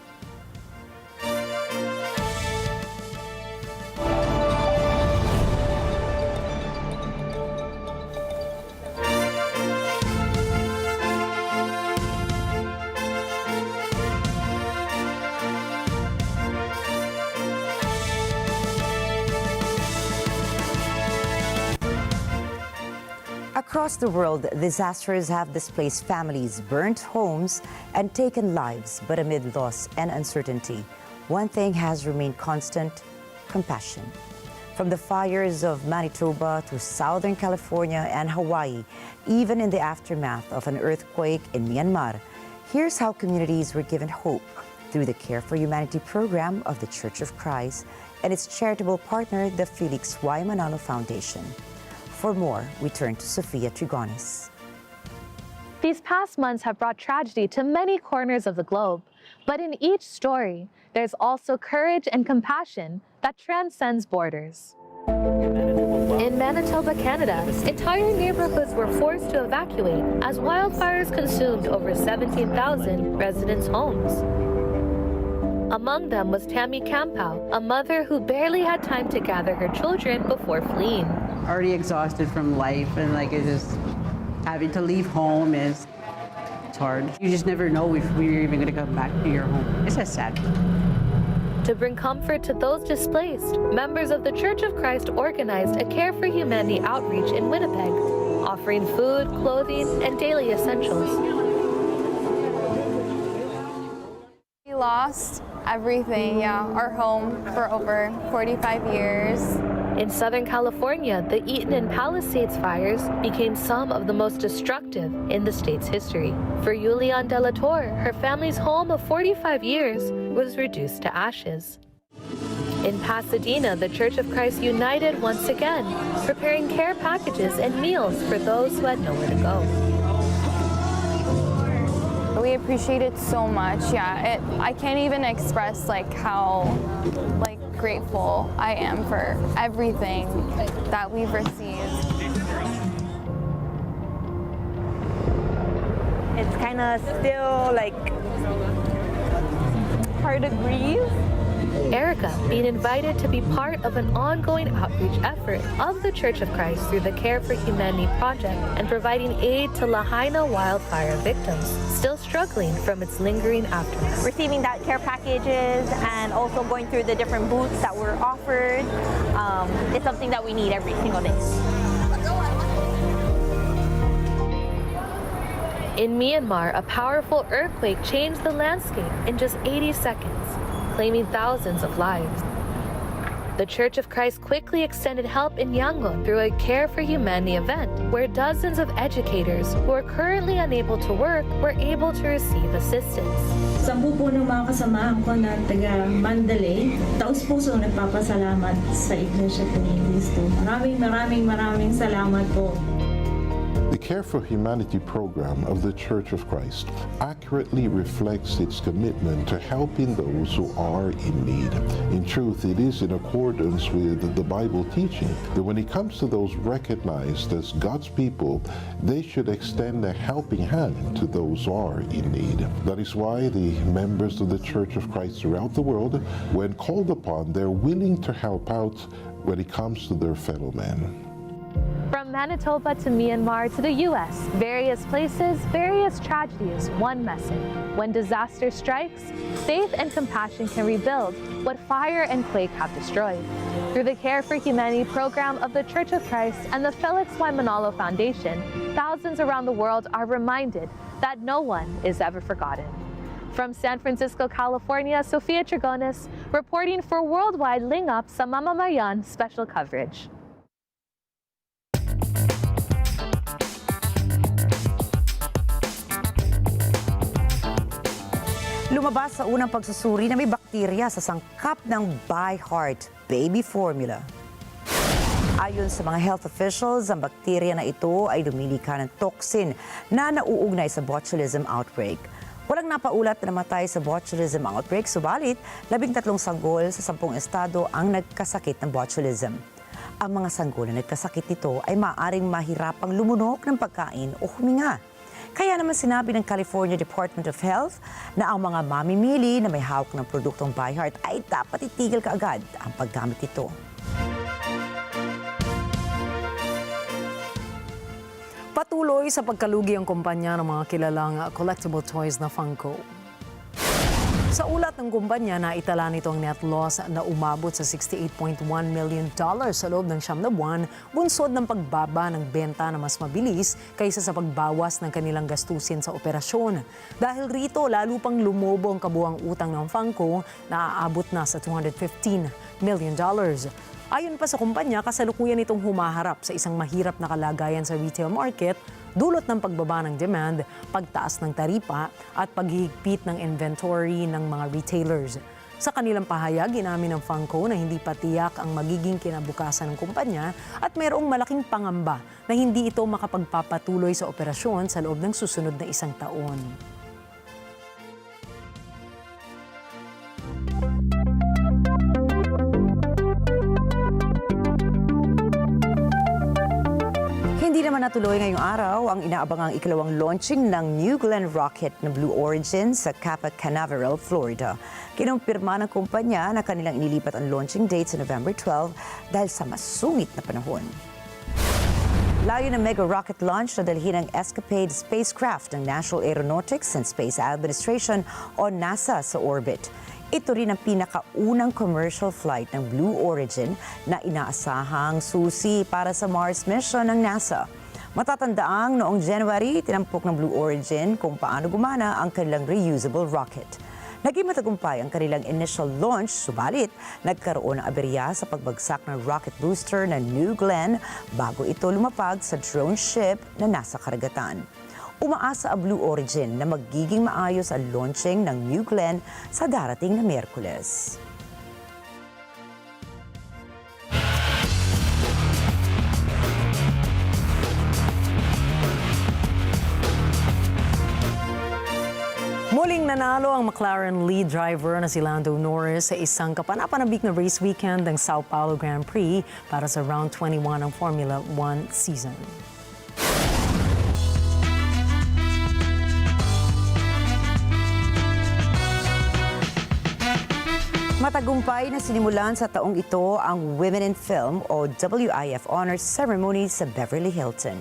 Across the world, disasters have displaced families, burnt homes, and taken lives. But amid loss and uncertainty, one thing has remained constant: compassion. From the fires of Manitoba to Southern California and Hawaii, even in the aftermath of an earthquake in Myanmar, here's how communities were given hope through the Care for Humanity program of the Church of Christ and its charitable partner, the Felix Y. Manalo Foundation. For more, we turn to Sofia Trigonis. These past months have brought tragedy to many corners of the globe, but in each story, there's also courage and compassion that transcends borders. In Manitoba, Canada, entire neighborhoods were forced to evacuate as wildfires consumed over 17,000 residents' homes. Among them was Tammy Campau, a mother who barely had time to gather her children before fleeing. already exhausted from life, and like it's just having to leave home it's hard. You just never know if we're even going to come back to your home. It's just sad. To bring comfort to those displaced, members of the Church of Christ organized a Care for Humanity outreach in Winnipeg, offering food, clothing, and daily essentials. We lost everything, our home for over 45 years. In Southern California, the Eaton and Palisades fires became some of the most destructive in the state's history. For Yulian De La Torre, her family's home of 45 years was reduced to ashes. In Pasadena, the Church of Christ united once again, preparing care packages and meals for those who had nowhere to go. We appreciate it so much. I can't even express how grateful I am for everything that we've received. It's kind of still hard to breathe. Erica being invited to be part of an ongoing outreach effort of the Church of Christ through the Care for Humanity project and providing aid to Lahaina wildfire victims, still struggling from its lingering aftermath. Receiving that care packages and also going through the different booths that were offered is something that we need every single day. In Myanmar, a powerful earthquake changed the landscape in just 80 seconds, claiming thousands of lives. The Church of Christ quickly extended help in Yangon through a Care for Humanity event, where dozens of educators who are currently unable to work were able to receive assistance. Sampu po ng mga kasamahan ko na taga Mandalay, taos puso nagpapasalamat sa Iglesia po ni Cristo. Maraming salamat po. The Care for Humanity program of the Church of Christ accurately reflects its commitment to helping those who are in need. In truth, it is in accordance with the Bible teaching that when it comes to those recognized as God's people, they should extend a helping hand to those who are in need. That is why the members of the Church of Christ throughout the world, when called upon, they're willing to help out when it comes to their fellow men. From Manitoba to Myanmar to the U.S., various places, various tragedies, one message. When disaster strikes, faith and compassion can rebuild what fire and quake have destroyed. Through the Care for Humanity program of the Church of Christ and the Felix Y. Manalo Foundation, thousands around the world are reminded that no one is ever forgotten. From San Francisco, California, Sofia Trigonis, reporting for Worldwide Lingap sa Mamamayan special coverage. Lumabas sa unang pagsusuri na may bakterya sa sangkap ng ByHeart baby formula. Ayon sa mga health officials, ang bakterya na ito ay lumilikha ng toxin na nauugnay sa botulism outbreak. Walang napaulat na namatay sa botulism outbreak, subalit 13 sanggol sa 10 estado ang nagkasakit ng botulism. Ang mga sanggol na nagkasakit nito ay maaaring mahirapang lumunok ng pagkain o huminga. Kaya naman sinabi ng California Department of Health na ang mga mamimili na may hawak ng produktong ByHeart ay dapat itigil kaagad ang paggamit nito. Patuloy sa pagkalugi ang kumpanya ng mga kilalang collectible toys na Funko. Sa ulat ng kumpanya na itala nito ang net loss na umabot sa $68.1 million sa loob ng 9 na buwan, bunsod ng pagbaba ng benta na mas mabilis kaysa sa pagbawas ng kanilang gastusin sa operasyon. Dahil rito, lalo pang lumobo ang kabuang utang ng Funko na aabot na sa $215 million. Ayon pa sa kumpanya, kasalukuyan itong humaharap sa isang mahirap na kalagayan sa retail market, dulot ng pagbaba ng demand, pagtaas ng taripa at paghihigpit ng inventory ng mga retailers. Sa kanilang pahayag, inamin ng Funko na hindi pa tiyak ang magiging kinabukasan ng kumpanya at mayroong malaking pangamba na hindi ito makapagpapatuloy sa operasyon sa loob ng susunod na 1 taon. Hindi naman natuloy ngayong araw ang inaabangang ikalawang launching ng New Glenn rocket na Blue Origin sa Capa Canaveral, Florida. Kinumpirma ng kumpanya na kanilang inilipat ang launching date sa November 12 dahil sa masungit na panahon. Layo ng mega rocket launch na dalhin ang Escapade spacecraft ng National Aeronautics and Space Administration o NASA sa orbit. Ito rin ang pinakaunang commercial flight ng Blue Origin na inaasahang susi para sa Mars mission ng NASA. Matatandaang noong January, tinampok ng Blue Origin kung paano gumana ang kanilang reusable rocket. Naging matagumpay ang kanilang initial launch, subalit nagkaroon ng aberya sa pagbagsak ng rocket booster ng New Glenn bago ito lumapag sa drone ship na nasa karagatan. Umaasa ang Blue Origin na magiging maayos ang launching ng New Glenn sa darating na Miyerkules. Muling nanalo ang McLaren lead driver na si Lando Norris sa isang kapanapanabik na race weekend ng Sao Paulo Grand Prix para sa round 21 ng Formula 1 season. Matagumpay na sinimulan sa taong ito ang Women in Film o WIF Honors Ceremony sa Beverly Hilton.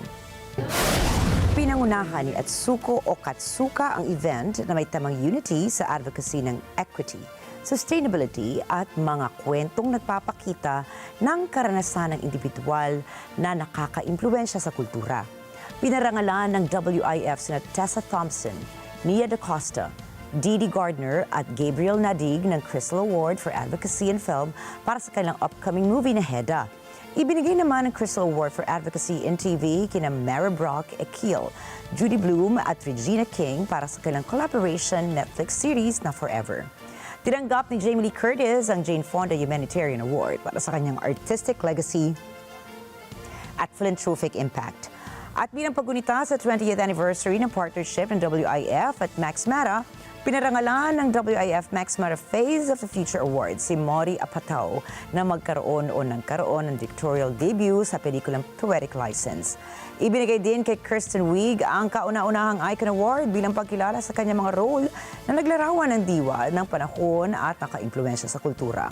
Pinangunahan ni Atsuko o Katsuka ang event na may tamang unity sa advocacy ng equity, sustainability at mga kwentong nagpapakita ng karanasan ng individual na nakaka-impluwensya sa kultura. Pinarangalan ng WIF sina Tessa Thompson, Nia DaCosta, Didi Gardner at Gabriel Nadig ng Crystal Award for Advocacy in Film para sa kanilang upcoming movie na Heda. Ibinigay naman ang Crystal Award for Advocacy in TV kina Mara Brock Ekil, Judy Bloom at Regina King para sa kanilang collaboration Netflix series na Forever. Tinanggap ni Jamie Lee Curtis ang Jane Fonda Humanitarian Award para sa kanyang artistic legacy at philanthropic impact. At bilang paggunita sa 20th anniversary ng partnership ng WIF at Max Mara, pinarangalan ng WIF Max Mara Phase of the Future Award si Mori Apatao na nagkaroon ng directorial debut sa pelikulang Poetic License. Ibinigay din kay Kirsten Wiig ang kauna-unahang Icon Award bilang pagkilala sa kanyang mga role na naglarawan ng diwa ng panahon at naka-impluwensya sa kultura.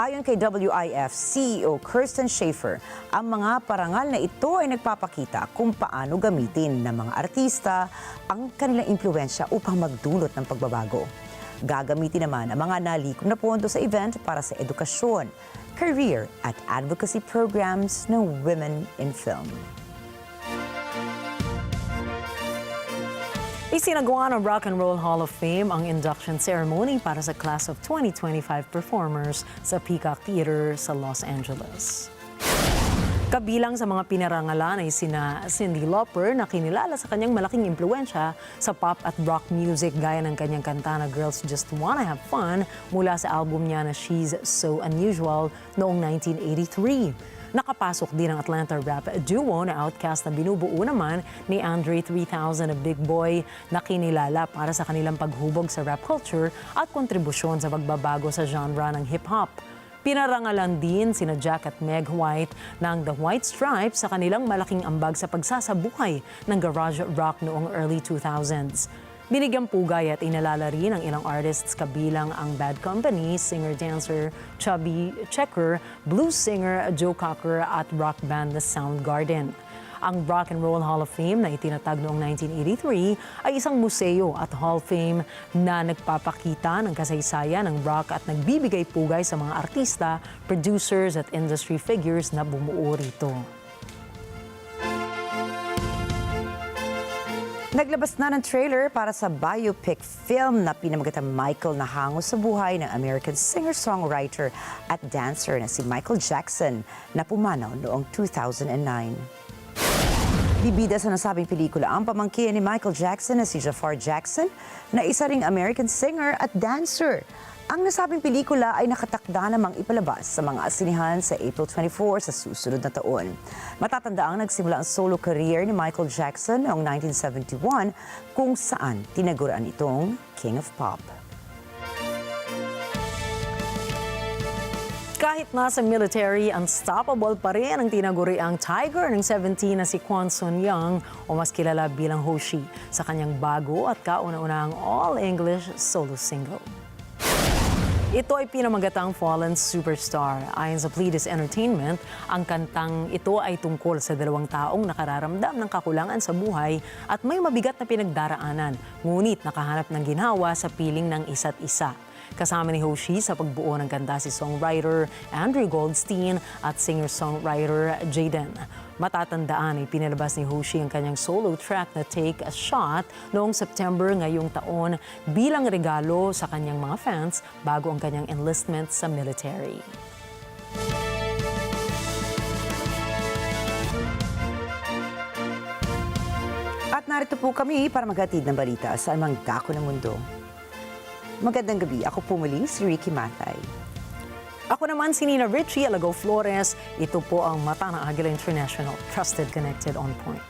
Ayon kay WIF CEO Kirsten Schaefer, ang mga parangal na ito ay nagpapakita kung paano gamitin ng mga artista ang kanilang impluwensya upang magdulot ng pagbabago. Gagamitin naman ang mga nalikom na pondo sa event para sa edukasyon, career at advocacy programs ng Women in Film. Isinagawa ng Rock and Roll Hall of Fame ang induction ceremony para sa Class of 2025 performers sa Peacock Theater sa Los Angeles. Kabilang sa mga pinarangalan ay sina Cyndi Lauper na kinilala sa kanyang malaking impluwensya sa pop at rock music gaya ng kanyang kanta na Girls Just Wanna Have Fun mula sa album niya na She's So Unusual noong 1983. Nakapasok din ang Atlanta rap duo na Outkast na binubuo naman ni Andre 3000 na Big Boy na kinilala para sa kanilang paghubog sa rap culture at kontribusyon sa pagbabago sa genre ng hip-hop. Pinarangalan din sina Jack at Meg White ng The White Stripes sa kanilang malaking ambag sa pagsasabuhay ng garage rock noong early 2000s. Binigyang pugay at inalala rin ang ilang artists kabilang ang Bad Company, singer-dancer Chubby Checker, blues singer Joe Cocker at rock band na Soundgarden. Ang Rock and Roll Hall of Fame na itinatag noong 1983 ay isang museo at Hall of Fame na nagpapakita ng kasaysayan ng rock at nagbibigay pugay sa mga artista, producers at industry figures na bumuo rito. Naglabas na ng trailer para sa biopic film na pinamagatang Michael na hango sa buhay ng American singer-songwriter at dancer na si Michael Jackson na pumanaw noong 2009. Bibida sa nasabing pelikula ang pamangkin ni Michael Jackson na si Jafar Jackson na isa ring American singer at dancer. Ang nasabing pelikula ay nakatakda namang ipalabas sa mga asinihan sa April 24 sa susunod na taon. Matatandaang nagsimula ang solo career ni Michael Jackson noong 1971 kung saan tinaguran itong King of Pop. Kahit nasa military, unstoppable pa rin ang tinaguriang Tiger ng 17 na si Kwon Sun Young o mas kilala bilang Hoshi sa kanyang bago at kauna-unahang all-English solo single. Ito ay pinamagatang Fallen Superstar. Ayon sa Pledis Entertainment, ang kantang ito ay tungkol sa dalawang taong nakararamdam ng kakulangan sa buhay at may mabigat na pinagdaraanan, ngunit nakahanap ng ginhawa sa piling ng isa't isa. Kasama ni Hoshi sa pagbuo ng kanta si songwriter Andrew Goldstein at singer-songwriter Jaden. Matatandaan ay pinalabas ni Hoshi ang kanyang solo track na Take a Shot noong September ngayong taon bilang regalo sa kanyang mga fans bago ang kanyang enlistment sa military. At narito po kami para maghatid ng balita sa anumang dako ng mundo. Magandang gabi. Ako po muli si Ricky Matay. Ako naman si Nina Richie Alago Flores. Ito po ang mata ng Agila International. Trusted, connected, on point.